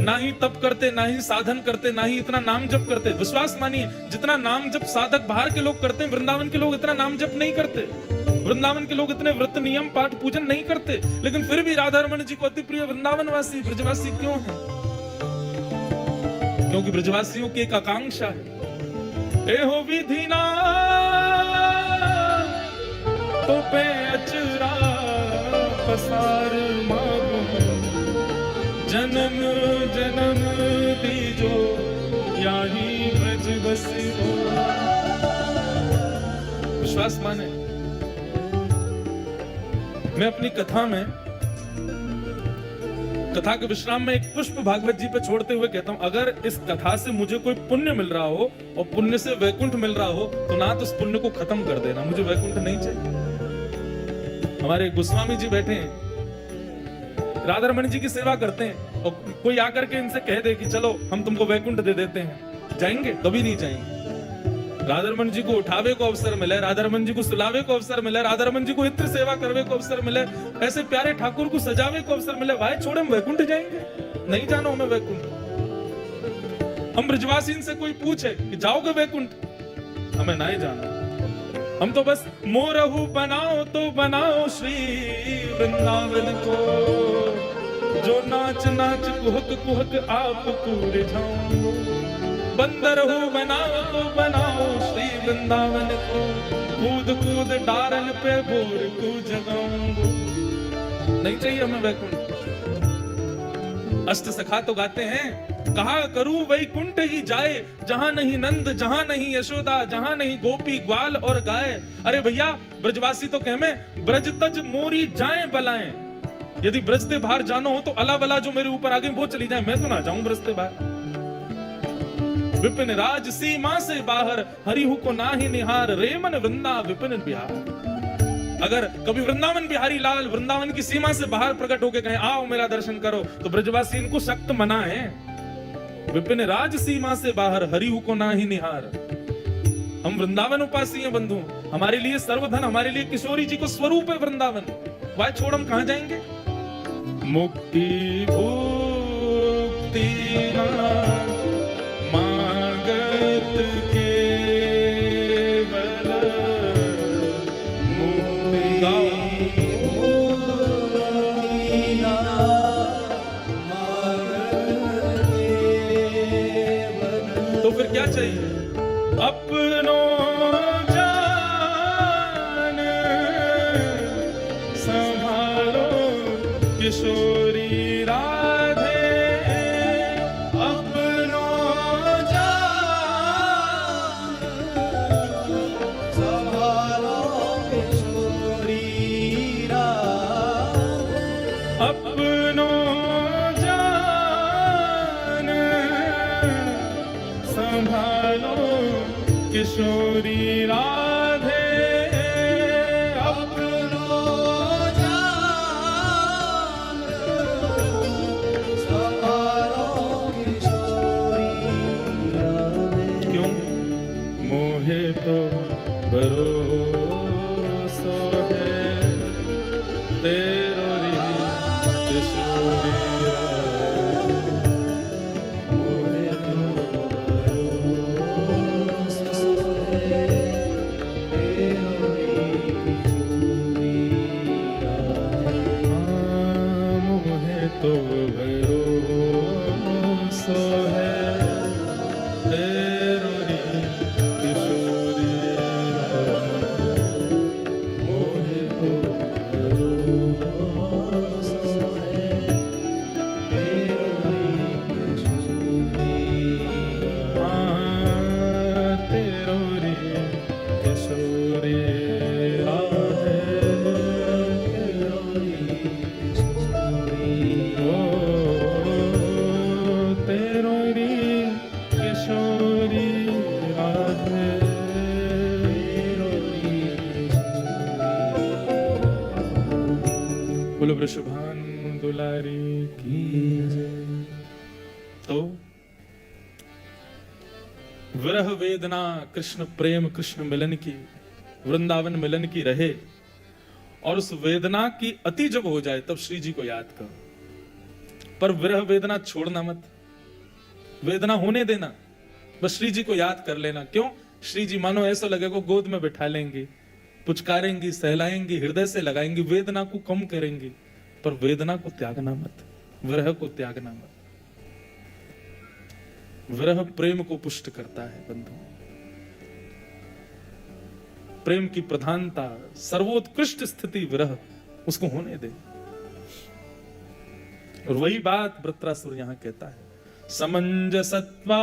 ना ही तप करते, ना ही साधन करते, ना ही इतना नाम जप करते। विश्वास मानिए, जितना नाम जप साधक बाहर के लोग करते हैं, वृंदावन के लोग इतना नाम जप नहीं करते। वृंदावन के लोग इतने व्रत नियम पाठ पूजन नहीं करते, लेकिन फिर भी राधा रमन जी को अति प्रिय वृंदावन वासी ब्रजवासी क्यों है? क्योंकि ब्रजवासियों की एक आकांक्षा है, ए हो विधिना तो पे अचरा पसार मागो, जन्म जन्म दीजो याही ब्रज बसी हो। विश्वास माने, मैं अपनी कथा में, कथा के विश्राम में एक पुष्प भागवत जी पे छोड़ते हुए कहता हूं, अगर इस कथा से मुझे कोई पुण्य मिल रहा हो और पुण्य से वैकुंठ मिल रहा हो, तो ना तो उस पुण्य को खत्म कर देना, मुझे वैकुंठ नहीं चाहिए। हमारे गोस्वामी जी बैठे हैं, राधा रमन जी की सेवा करते हैं, और कोई आकर के इनसे कह दे कि चलो हम तुमको वैकुंठ दे देते हैं, जाएंगे? कभी नहीं जाएंगे। राधा रमन जी को उठावे को अवसर मिले, राधा रमन जी को सुलावे को अवसर मिले, राधा रमन जी को इत्र सेवा करवे को अवसर मिले, ऐसे प्यारे ठाकुर को सजावे को अवसर मिले, भाई छोड़े हम वैकुंठ जाएंगे? नहीं जाना हमें वैकुंठ। हम ब्रजवासी से कोई पूछे कि जाओगे वैकुंठ, हमें नहीं जाना। हम तो बस मोरहु बनाओ तो बनाओ श्री वृंदावन को, जो नाच नाच कुहक कुहक आप कूद जाओ। बंदर हो बनाओ तो बनाओ श्री वृंदावन को, कूद कूद डारन पे बोर को जगाऊं। नहीं चाहिए हमें वैकुंठ। अष्ट सखा तो गाते हैं, कहा करूं वैकुंठ ही जाए, जहां नहीं नंद, जहां नहीं यशोदा, जहां नहीं गोपी ग्वाल और गाय। अरे भैया, ब्रजवासी तो कह में ब्रज तज मोरी जाए बलाएं। यदि ब्रज से बाहर जानो हो तो अला बला जो मेरे ऊपर आ गई वो चली जाए, मैं तो ना जाऊं ब्रज से बाहर। विपिन राज सीमा से बाहर हरिहु को नाही निहार, रेमन वृंदा विपिन बिहार। अगर कभी वृंदावन बिहारी लाल वृंदावन की सीमा से बाहर प्रकट होकर कहें आओ मेरा दर्शन करो, तो ब्रजवासी इनको सख्त मना है। विपिन राज सीमा से बाहर हरिहु को नाही निहार। हम वृंदावन उपासी हैं बंधु, हमारे लिए सर्वधन, हमारे लिए किशोरी जी को स्वरूप है वृंदावन। वह छोड़ हम कहां जाएंगे? मुक्ति भुक्ति मागत केवल तो फिर क्या चाहिए? अपनों जान संभालो किशोरी राधे, अपनों जान संभालो किशोरी राधे, अपनों जान संभालो किशोरी राधे, अपनों जान संभालो किशोरी राधे। क्यों? मोहे तो भरोसा है तेरो री किशोरी तो भरोसा है तेरो री किशोरी मोहे तो भरोसा है तेरो री किशोरी तेरो री किशोरी बोलो वृषभान दुलारी की जय। तो विरह वेदना कृष्ण प्रेम कृष्ण मिलन की, वृंदावन मिलन की रहे, और उस वेदना की अति जब हो जाए तब श्री जी को याद करो। पर विरह वेदना छोड़ना मत, वेदना होने देना, बस श्री जी को याद कर लेना। क्यों? श्री जी मानो ऐसा लगेगा गोद में बिठा लेंगे, पुचकारेंगी, सहलाएंगी, हृदय से लगाएंगी, वेदना को कम करेंगी। पर वेदना को त्यागना मत, विरह को त्यागना मत। विरह प्रेम को पुष्ट करता है बंधु। प्रेम की प्रधानता, सर्वोत्कृष्ट स्थिति विरह, उसको होने दे। और वही बात वृत्रासुर यहां कहता है, समंजसत्वा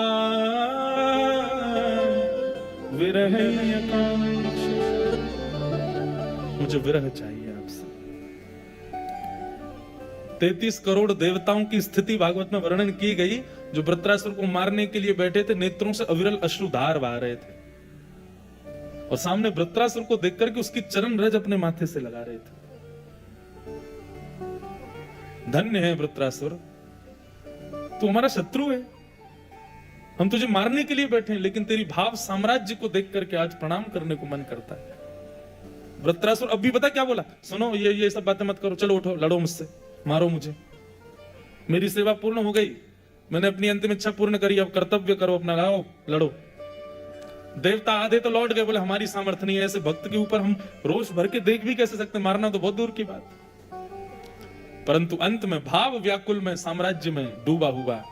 विरह आकांक्ष। मुझे विरह चाहिए आपसे। 33 करोड़ देवताओं की स्थिति भागवत में वर्णन की गई, जो वृत्रासुर को मारने के लिए बैठे थे, नेत्रों से अविरल अश्रुधार बहा रहे थे, और सामने वृत्रासुर को देखकर के उसकी चरण रज अपने माथे से लगा रहे थे। धन्य है वृत्रासुर, तू हमारा शत्रु है, हम तुझे मारने के लिए बैठे हैं, लेकिन तेरी भाव साम्राज्य को देख करके आज प्रणाम करने को मन करता है। वृत्रासुर अब भी पता क्या बोला? सुनो, ये सब बातें मत करो, चलो उठो, लड़ो मुझसे, मारो मुझे, मेरी सेवा पूर्ण हो गई, मैंने अपनी अंतिम इच्छा पूर्ण करी, अब कर्तव्य करो अपना, लाओ लड़ो। देवता आधे तो लौट गए, बोले हमारी सामर्थ्य नहीं है, ऐसे भक्त के ऊपर हम रोष भर के देख भी कैसे सकते, मारना तो बहुत दूर की बात। परंतु अंत में भाव व्याकुल में साम्राज्य में डूबा हुआ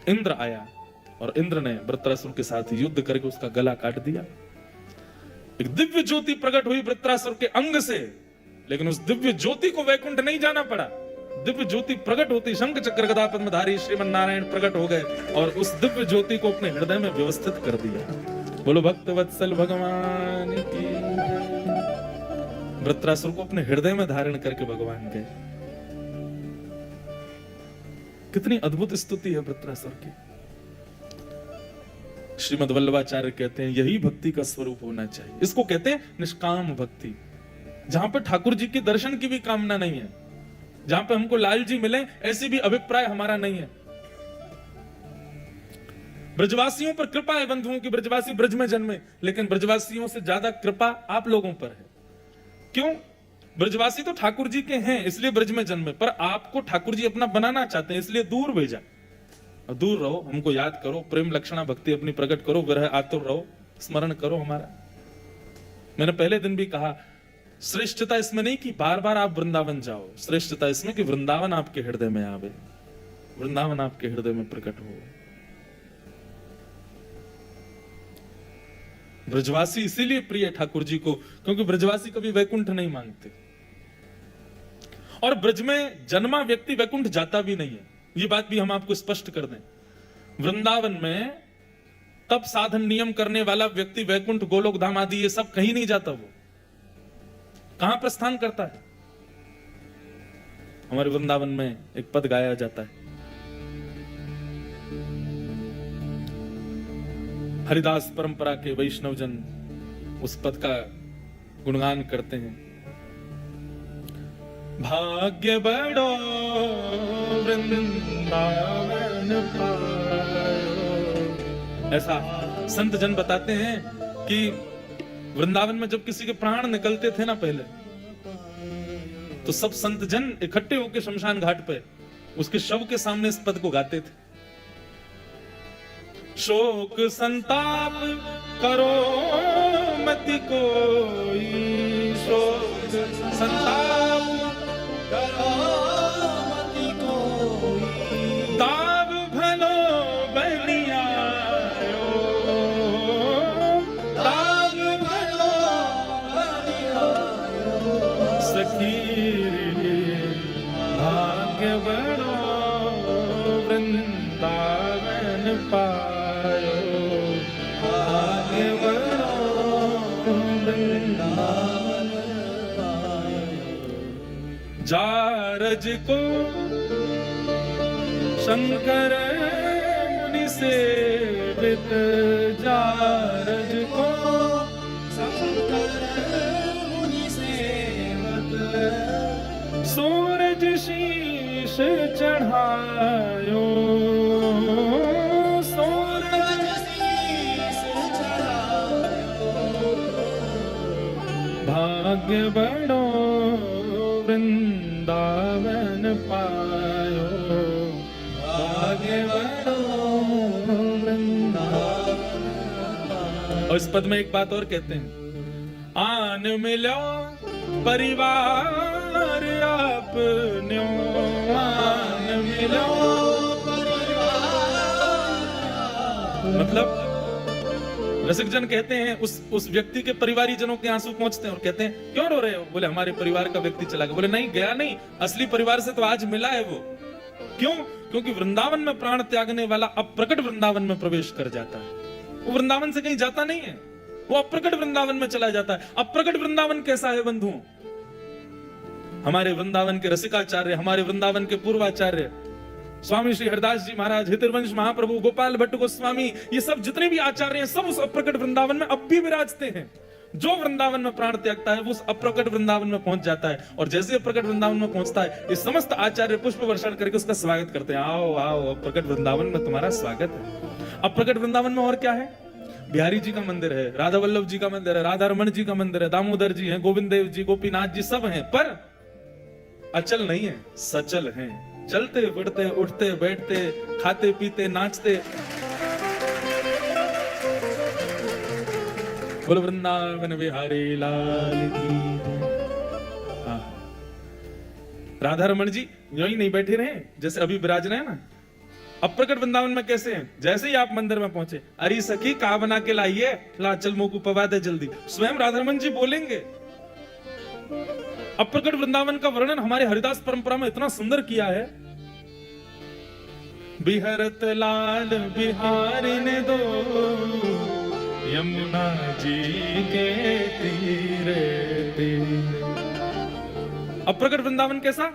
इंद्र आया, और इंद्र ने वृत्रासुर के साथ युद्ध करके उसका गला काट दिया। एक दिव्य ज्योति प्रकट हुई वृत्रासुर के अंग से, लेकिन उस दिव्य ज्योति को वैकुंठ नहीं जाना पड़ा। दिव्य ज्योति प्रकट होती, शंख चक्र गदा पद्मधारी श्रीमन नारायण प्रकट हो गए, और उस दिव्य ज्योति को अपने हृदय में व्यवस्थित कर दिया। बोलो भक्त वत्सल भगवान की। वृत्रासुर को अपने हृदय में धारण करके भगवान गए। कितनी अद्भुत स्तुति है वृत्रासुर की। श्रीमद् वल्लभाचार्य कहते हैं यही भक्ति का स्वरूप होना चाहिए। इसको कहते हैं निष्काम भक्ति, जहां पर ठाकुर जी के दर्शन की भी कामना नहीं है, जहां पे हमको लाल जी मिले ऐसी भी अभिप्राय हमारा नहीं है। ब्रजवासियों पर कृपा है बंधुओं की, ब्रजवासी ब्रज में जन्मे, लेकिन ब्रजवासियों से ज्यादा कृपा आप लोगों पर है। क्यों? ब्रजवासी तो ठाकुर जी के हैं इसलिए ब्रज में जन्मे, पर आपको ठाकुर जी अपना बनाना चाहते हैं इसलिए दूर भेजा। और दूर रहो, हमको याद करो, प्रेम लक्षणा भक्ति अपनी प्रकट करो, विरह आतुर रहो, स्मरण करो हमारा। मैंने पहले दिन भी कहा, श्रेष्ठता इसमें नहीं कि बार बार आप वृंदावन जाओ, श्रेष्ठता इसमें कि वृंदावन आपके हृदय में आवे, वृंदावन आपके हृदय में प्रकट हो। ब्रजवासी इसीलिए प्रिय ठाकुर जी को, क्योंकि ब्रजवासी कभी वैकुंठ नहीं मांगते, और ब्रज में जन्मा व्यक्ति वैकुंठ जाता भी नहीं है। ये बात भी हम आपको स्पष्ट कर दें। वृंदावन में तप साधन नियम करने वाला व्यक्ति वैकुंठ गोलोक धाम आदि ये सब कहीं नहीं जाता। वो कहां प्रस्थान करता है? हमारे वृंदावन में एक पद गाया जाता है, हरिदास परंपरा के वैष्णव जन उस पद का गुणगान करते हैं। भाग्य बड़ो वृंदावन पायो। ऐसा संत जन बताते हैं कि वृंदावन में जब किसी के प्राण निकलते थे ना पहले, तो सब संत जन इकट्ठे होकर शमशान घाट पे उसके शव के सामने इस पद को गाते थे। शोक संताप करो मति कोई, शोक संताप करो मति कोई, ताप भलो बलियायो, ताप भलो बलियायो, सखी भाग्य बड़ो वृंदावन पायो, भाग्य बड़ो वृंदावन पायो। जारज को शंकर मुनि सेवित, जारज को शंकर मुनि सेवित, सूरज शीश चढ़ायो, सूरज शीश चढ़ायो, भाग्य बड़ो वृंदावन पायो, भाग्य बड़ो वृंदावन पायो। और इस पद में एक बात और कहते हैं, आन मिलो परिवार अपन्यो, आन मिलो परिवार। मतलब रसिक जन कहते हैं उस व्यक्ति के परिवारी जनों के आंसू पहुंचते हैं और कहते हैं क्यों रो रहे हो? बोले हमारे परिवार का व्यक्ति चला गया। बोले नहीं गया नहीं, असली परिवार से तो आज मिला है वो। क्यों? क्योंकि वृंदावन में प्राण त्यागने वाला अप्रकट वृंदावन में प्रवेश कर जाता है। वो वृंदावन से कहीं जाता नहीं है, वो अप्रकट वृंदावन में चला जाता है। अप्रकट वृंदावन कैसा है बंधुओं? हमारे वृंदावन के रसिकाचार्य, हमारे वृंदावन के पूर्वाचार्य स्वामी श्री हरिदास जी महाराज, हितरवंश महाप्रभु, गोपाल भट्ट गोस्वामी, ये सब जितने भी आचार्य हैं सब उस अप्रकट वृंदावन में अब भी विराजते हैं। जो वृंदावन में प्राण त्यागता है वो उस अप्रकट वृंदावन में पहुंच जाता है, और जैसे अप्रकट वृंदावन में पहुंचता है ये समस्त आचार्य पुष्प वर्षण करके उसका स्वागत करते हैं। आओ आओ अप्रकट वृंदावन में तुम्हारा स्वागत है। अप्रकट वृंदावन में और क्या है? बिहारी जी का मंदिर है, राधा वल्लभ जी का मंदिर है, राधा रमन जी का मंदिर है, दामोदर जी हैं, गोविंद देव जी, गोपीनाथ जी सब हैं, पर अचल नहीं है, सचल हैं। चलते फिरते उठते बैठते खाते पीते नाचते। बोल वृंदावन बिहारी लाल की। राधा रमन जी यही नहीं बैठे रहे जैसे अभी विराज रहे हैं ना। अप्रकट वृंदावन में कैसे हैं? जैसे ही आप मंदिर में पहुंचे, अरे सखी कहा बना के लाइए, ला चल मुंह को पवा दे जल्दी, स्वयं राधा रमन जी बोलेंगे। अप्रकट वृंदावन का वर्णन हमारे हरिदास परंपरा में इतना सुंदर किया है। बिहरत लाल बिहारी ने दो, यमुना जी के तीरे तीरे। अब प्रकट वृंदावन कैसा?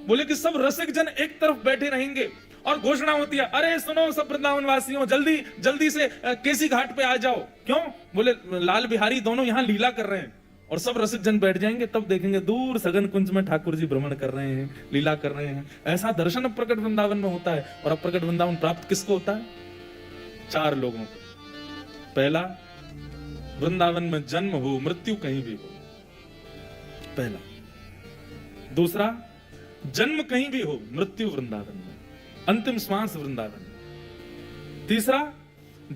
बोले कि सब रसिक जन एक तरफ बैठे रहेंगे और घोषणा होती है, अरे सुनो सब वृंदावन वासियों, जल्दी जल्दी से केसी घाट पे आ जाओ। क्यों? बोले लाल बिहारी दोनों यहाँ लीला कर रहे हैं। और सब रसिक जन बैठ जाएंगे, तब देखेंगे दूर सघन कुंज में ठाकुर जी भ्रमण कर रहे हैं, लीला कर रहे हैं। ऐसा दर्शन अब प्रकट वृंदावन में होता है। और अब प्रकट वृंदावन प्राप्त किसको होता है? 4 लोगों को। पहला, वृंदावन में जन्म हो मृत्यु कहीं भी हो, पहला। दूसरा, जन्म कहीं भी हो मृत्यु वृंदावन में, अंतिम श्वास वृंदावन में। तीसरा,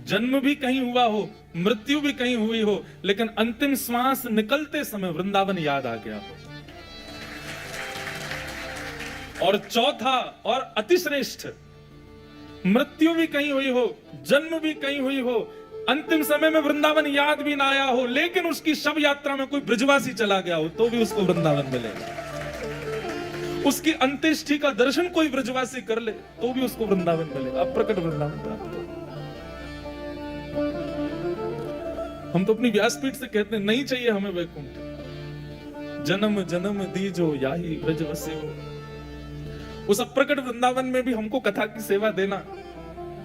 जन्म भी कहीं हुआ हो, मृत्यु भी कहीं हुई हो, लेकिन अंतिम श्वास निकलते समय वृंदावन याद आ गया हो। और चौथा और अतिश्रेष्ठ, मृत्यु भी कहीं हुई हो, जन्म भी कहीं हुई हो, अंतिम समय में वृंदावन याद भी ना आया हो, लेकिन उसकी शव यात्रा में कोई ब्रजवासी चला गया हो, तो भी उसको वृंदावन मिलेगा। उसकी अंत्येष्टि का दर्शन कोई ब्रजवासी कर ले, तो भी उसको वृंदावन मिलेगा। अब प्रकट वृंदावन प्राप्त हो। हम तो अपनी व्यासपीठ से कहते हैं, नहीं चाहिए हमें वैकुंठ, जन्म जन्म दीजो याही ब्रजवसे हो। उस अप्रकट वृंदावन में भी हमको कथा की सेवा देना।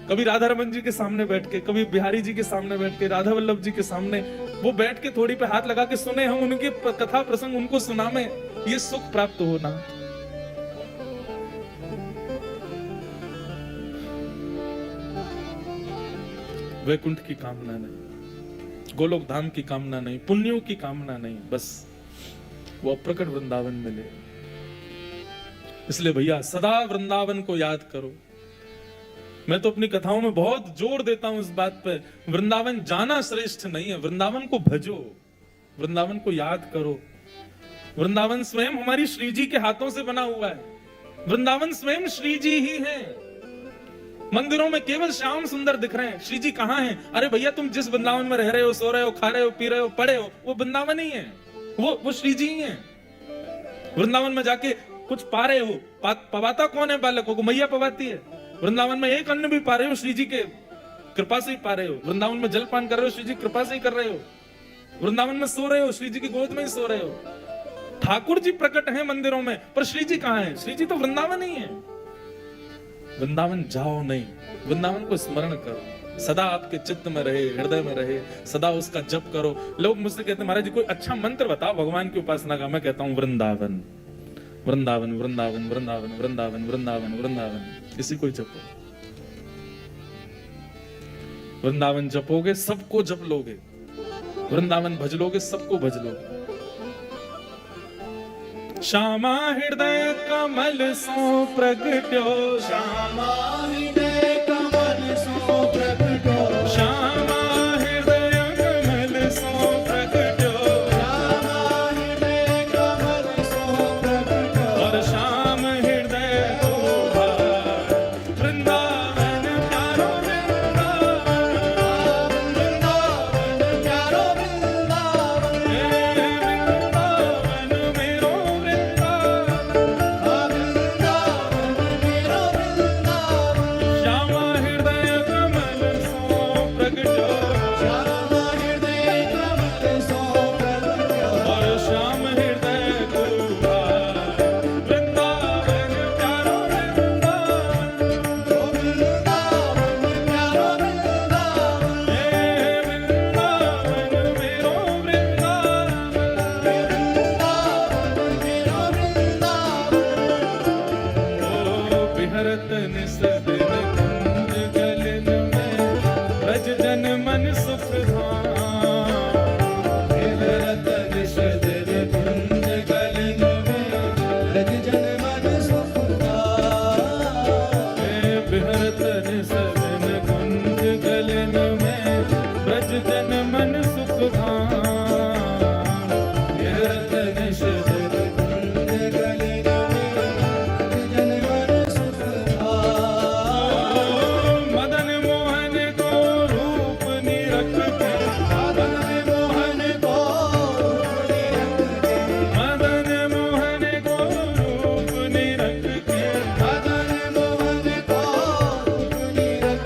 कभी राधा रमन जी के सामने बैठ के, कभी बिहारी जी के सामने बैठ के, राधा वल्लभ जी के सामने वो बैठ के थोड़ी पे हाथ लगा के सुने, हम उनके कथा प्रसंग उनको सुनावे, ये सुख प्राप्त होना। वैकुंठ की कामना नहीं, गोलोक धाम की कामना नहीं, पुण्यों की कामना नहीं, बस वो अप्रकट वृंदावन मिले। इसलिए भैया सदा वृंदावन को याद करो। मैं तो अपनी कथाओं में बहुत जोर देता हूं इस बात पे, वृंदावन जाना श्रेष्ठ नहीं है, वृंदावन को भजो, वृंदावन को याद करो। वृंदावन स्वयं हमारी श्री जी के हाथों से बना हुआ है, वृंदावन स्वयं श्री जी ही हैं। मंदिरों में केवल श्याम सुंदर दिख रहे हैं, श्री जी कहां हैं? अरे भैया तुम जिस वृंदावन में रह रहे हो, सो रहे हो, खा रहे हो, पी रहे हो, पढ़े हो, वो वृंदावन ही है, वो श्री जी ही हैं। वृंदावन में जाके कुछ पा रहे हो, पवाता कौन है बालकों को? मैया पवाती है। वृंदावन में एक अन्न भी पा रहे हो, श्री जी के कृपा से ही पा रहे हो। वृंदावन में जलपान कर रहे हो, श्री जी कृपा से ही कर रहे हो। वृंदावन में सो रहे हो, श्री जी की गोद में ही सो रहे हो। ठाकुर जी प्रकट हैं मंदिरों में, पर श्री जी कहां है? श्री जी तो वृंदावन ही है। वृंदावन जाओ नहीं, वृंदावन को स्मरण करो, सदा आपके चित्त में रहे, हृदय में रहे, सदा उसका जप करो। लोग मुझसे कहते हैं महाराज जी कोई अच्छा मंत्र बताओ भगवान की उपासना का। मैं कहता हूं वृंदावन वृंदावन वृंदावन वृंदावन वृंदावन वृंदावन वृंदावन, इसी को जपो। वृंदावन जपोगे सबको जप लोगे, वृंदावन भज लोगे सबको भज लोगे। श्यामा हृदय कमल सो प्रगट्यो, श्यामा हृदय कमल सो प्रगट्यो, श्यामा हृदय कमल सो प्रगट्यो, श्यामा हृदय कमल सो प्रगट्यो, और श्याम हृदय को वृंदावन प्यारो वृंदावन, वृंदावन प्यारो वृंदावन, वृंदावन मेरो श्यामा हृदय कमल सो प्रगट्यो, श्यामा हृदय कमल सो प्रगट्यो, और श्याम हृदय को वृंदावन प्यारो वृंदावन, वृंदावन प्यारो वृंदावन, वृंदावन मेरो वृंदावन, वृंदावन मेरो वृंदावन, ओ बिहरत निस दिन कुंज गलन में, ब्रज जन मन सुख धाम, विहरत निश दिन कुंज गलन में, ब्रज जन मन सुख धाम। बिहरत निस दिन कुंज गलन में, ब्रज जन मन सुख धाम, बिहरत निस कुंज गलन में, जन मन सुख धाम। मदन मोहन को रूप निरख के, मदन मोहन को रूप निरख के, मदन मोहन को रूप निरख के, मदन मोहन को रूप निरख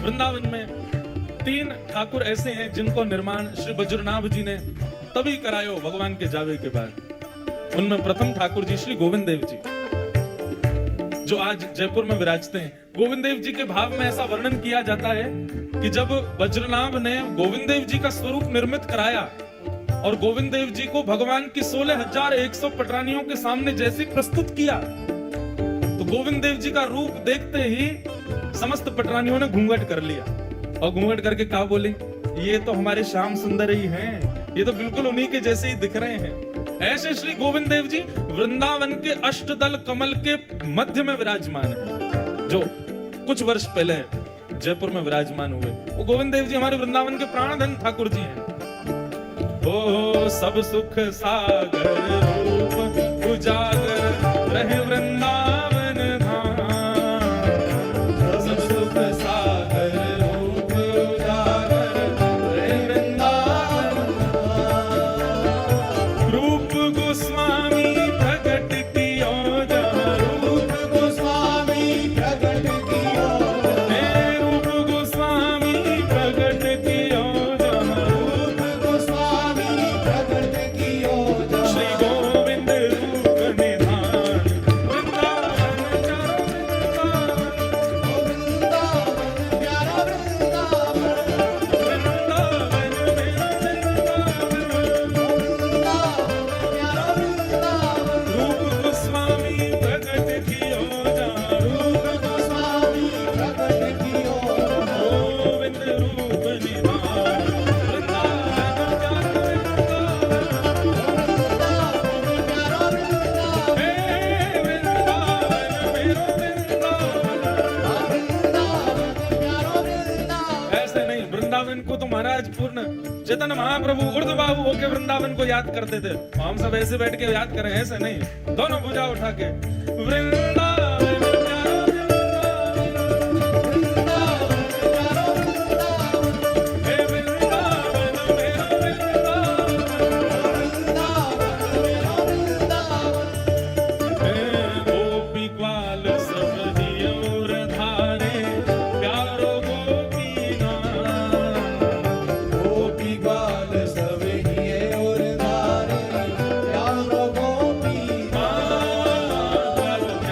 वृंदावन में 3 ठाकुर ऐसे हैं जिनको निर्माण श्री वज्रनाभ जी ने तभी करायो भगवान के जावे के बाद। उनमें प्रथम ठाकुर जी श्री गोविंद देव जी, जो आज जयपुर में विराजते हैं। गोविंद देव जी के भाव में ऐसा वर्णन किया जाता है कि जब वज्रनाभ ने गोविंद देव जी का स्वरूप निर्मित कराया और गोविंद देव जी को भगवान की 16,100 पटरानियों के सामने जैसे प्रस्तुत किया, तो गोविंद देव जी का रूप देखते ही समस्त पटरानियों ने घूंघट कर लिया और घूंघट करके कहा, बोले ये तो हमारे श्याम सुंदर ही हैं, ये तो बिल्कुल उन्हीं के जैसे ही दिख रहे हैं। ऐसे श्री गोविंद देव जी वृंदावन के अष्टदल कमल के मध्य में विराजमान है। जो कुछ वर्ष पहले जयपुर में विराजमान हुए वो गोविंद देव जी हमारे वृंदावन के प्राणधन ठाकुर जी हैं। ओ सब सुख सागर रूप उजागर रहे वृंदावन धाम, सब सुख सागर रूप उजागर रहे वृंदावन धाम। रूप गोस्वामी प्रकट कियो जहाँ, रूप गोस्वामी प्रकट कियो रूप गोस्वामी प्रकट कियो जहाँ, रूप गोस्वामी प्रकट कियो श्री गोविंद रूप निधान वृंदावन चारों वृंदावन प्यारा वृंदावन वृंदावन मेरा वृंदावन प्यारा वृंदावन रूप गोस्वामी प्रकट कियो जहाँ, रूप गोस्वामी प्रकट कियो गोविंद रूप निधान वृंदावन चारों प्यारा वृंदावन हे वृंदावन मेरा वृंदावन। प्यारा वृंदावन। ऐसे नहीं, वृंदावन को तो महाराज पूर्ण चैतन्य महाप्रभु उर्दबाहु होके वृंदावन को याद करते थे। हम सब ऐसे बैठ के याद करें, ऐसे नहीं, दोनों भुजा उठा के वृंदावन प्यारा वृंदावन, हे वृंदावन मेरा वृंदावन। हे गोपी ग्वाल सब दियोर धारे, प्यारो गोपीनाथ। गोपी ग्वाल सब हिये और धारे, प्यारो गोपी प्यारो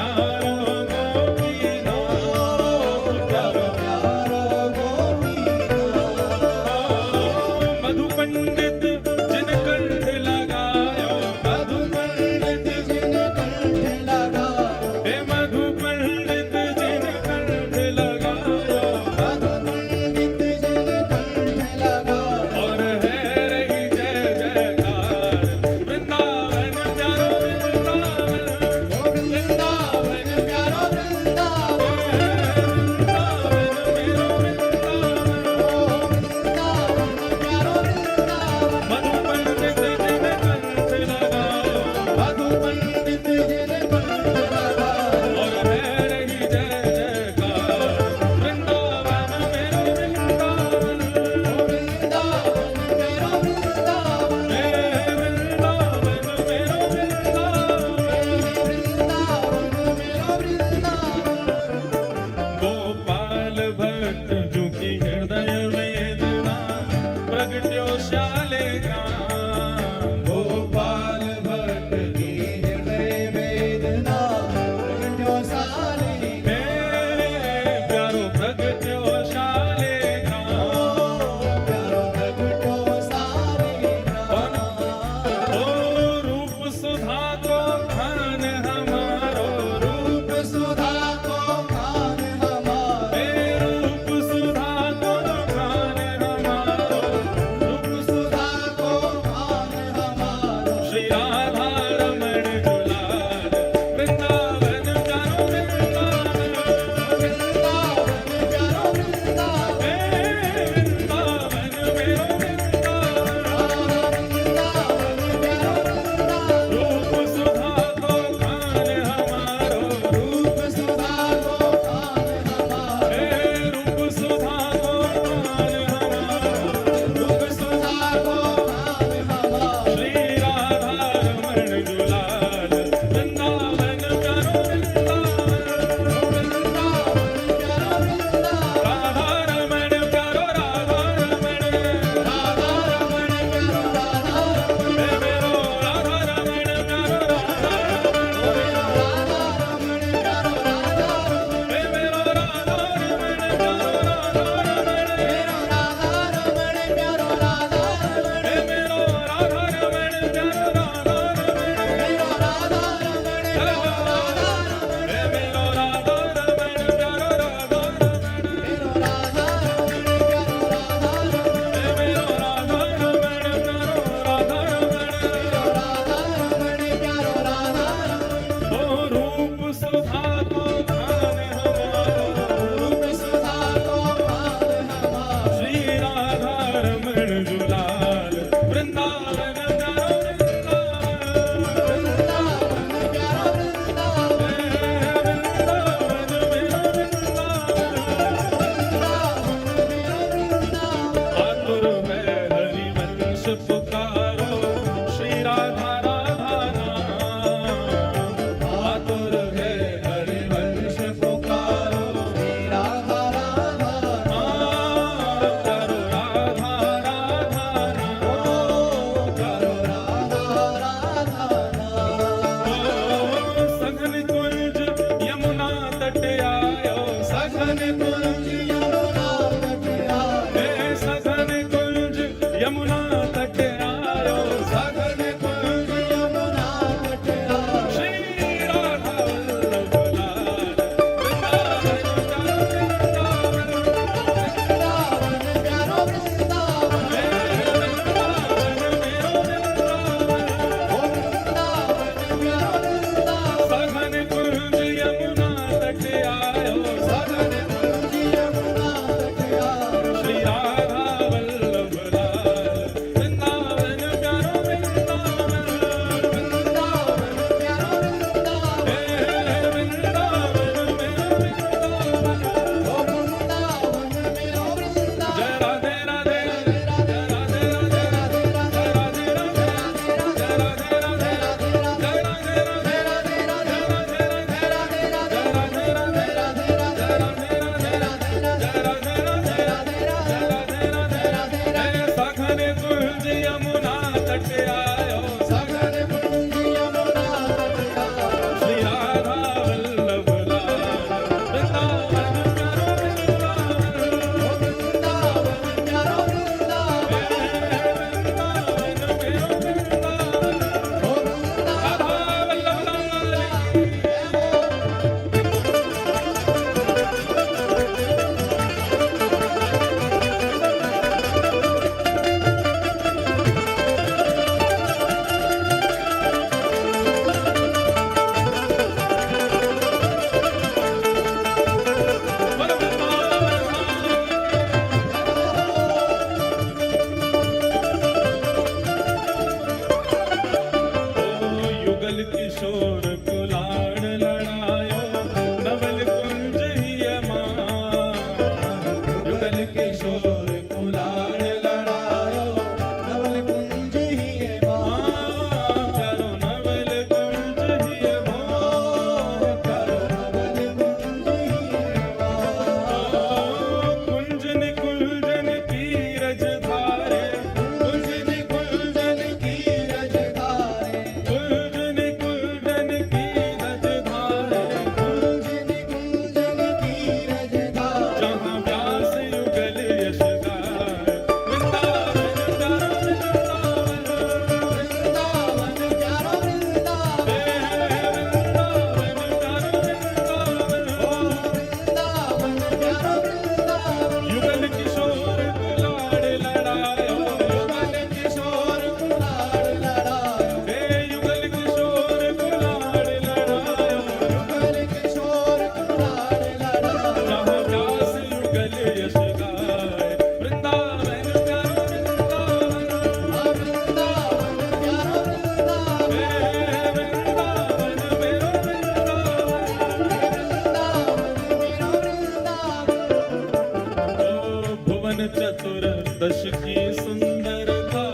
भुवन चतुर्दश की सुंदरता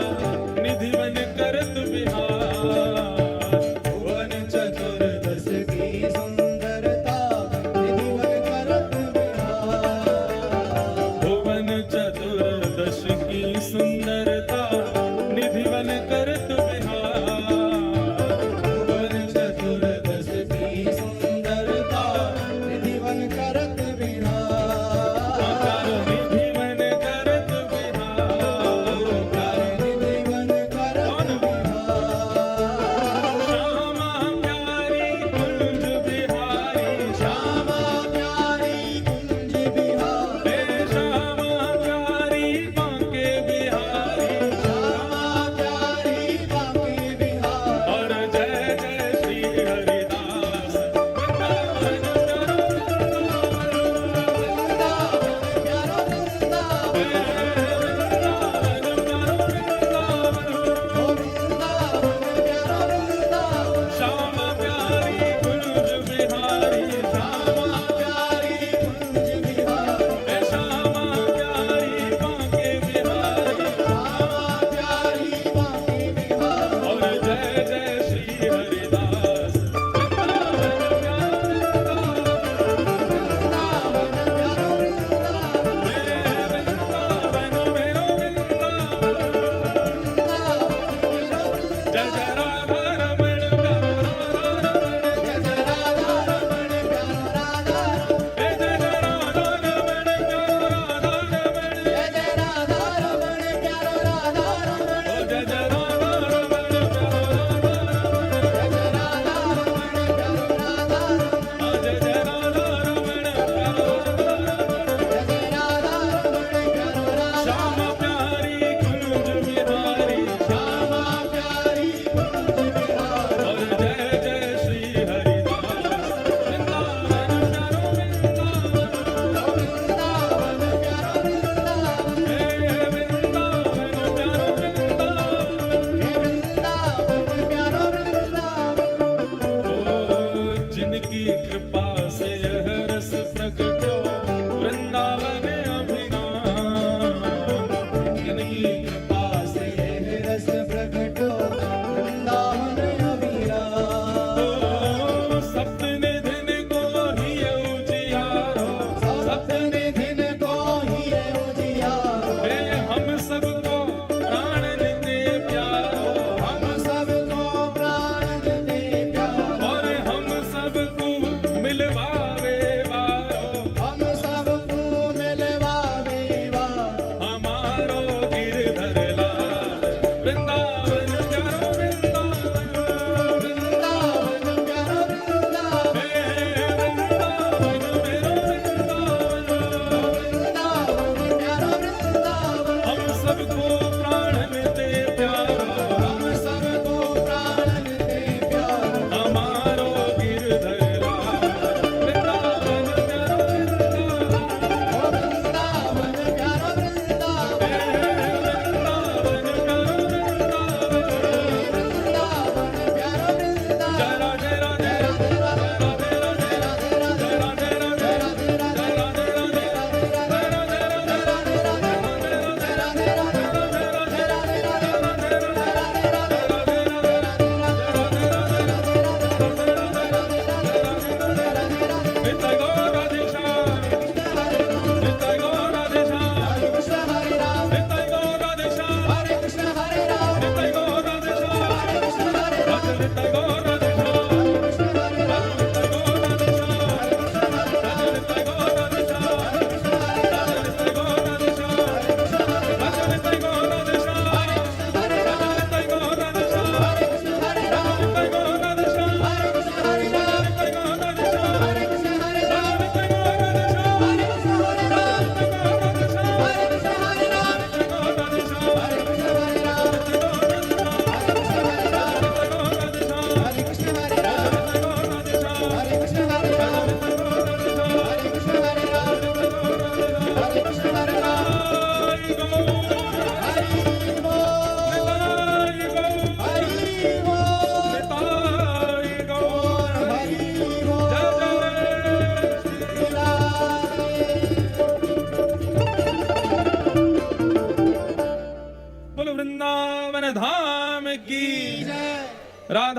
निधि वन करत बिहार। भुवन चतुर्दश की सुंदरता निधि वन करत बिहार। भुवन चतुर्दश की सुंदरता निधि वन करत बिहार। भुवन चतुर्दश की सुंदरता निधि वन करत बिहार। निधि वन करत बिहार। निधि वन करत बिहार। श्यामा प्यारी कुंज बिहारी श्यामा प्यारी कुंज बिहारी। हे श्यामा प्यारी बांके बिहारी। श्यामा प्यारी बांके बिहारी। और जय जय श्री हरिदास वृंदावन श्यामा प्यारी कुंज बिहारी। श्यामा प्यारी कुंज बिहारी। हे श्यामा प्यारी बांके बिहारी। श्यामा प्यारी बांके बिहारी। और जय जय श्री हरिदास वृंदावन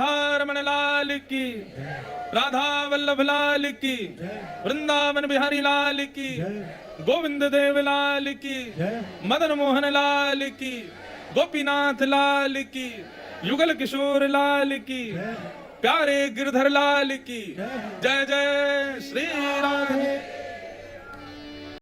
राधा रमण लाल की, राधा वल्लभ लाल की, वृंदावन बिहारी लाल की, गोविंद देव लाल की, मदन मोहन लाल की, गोपीनाथ लाल की, युगल किशोर लाल की, प्यारे गिरधर लाल की जय जय श्री राधे।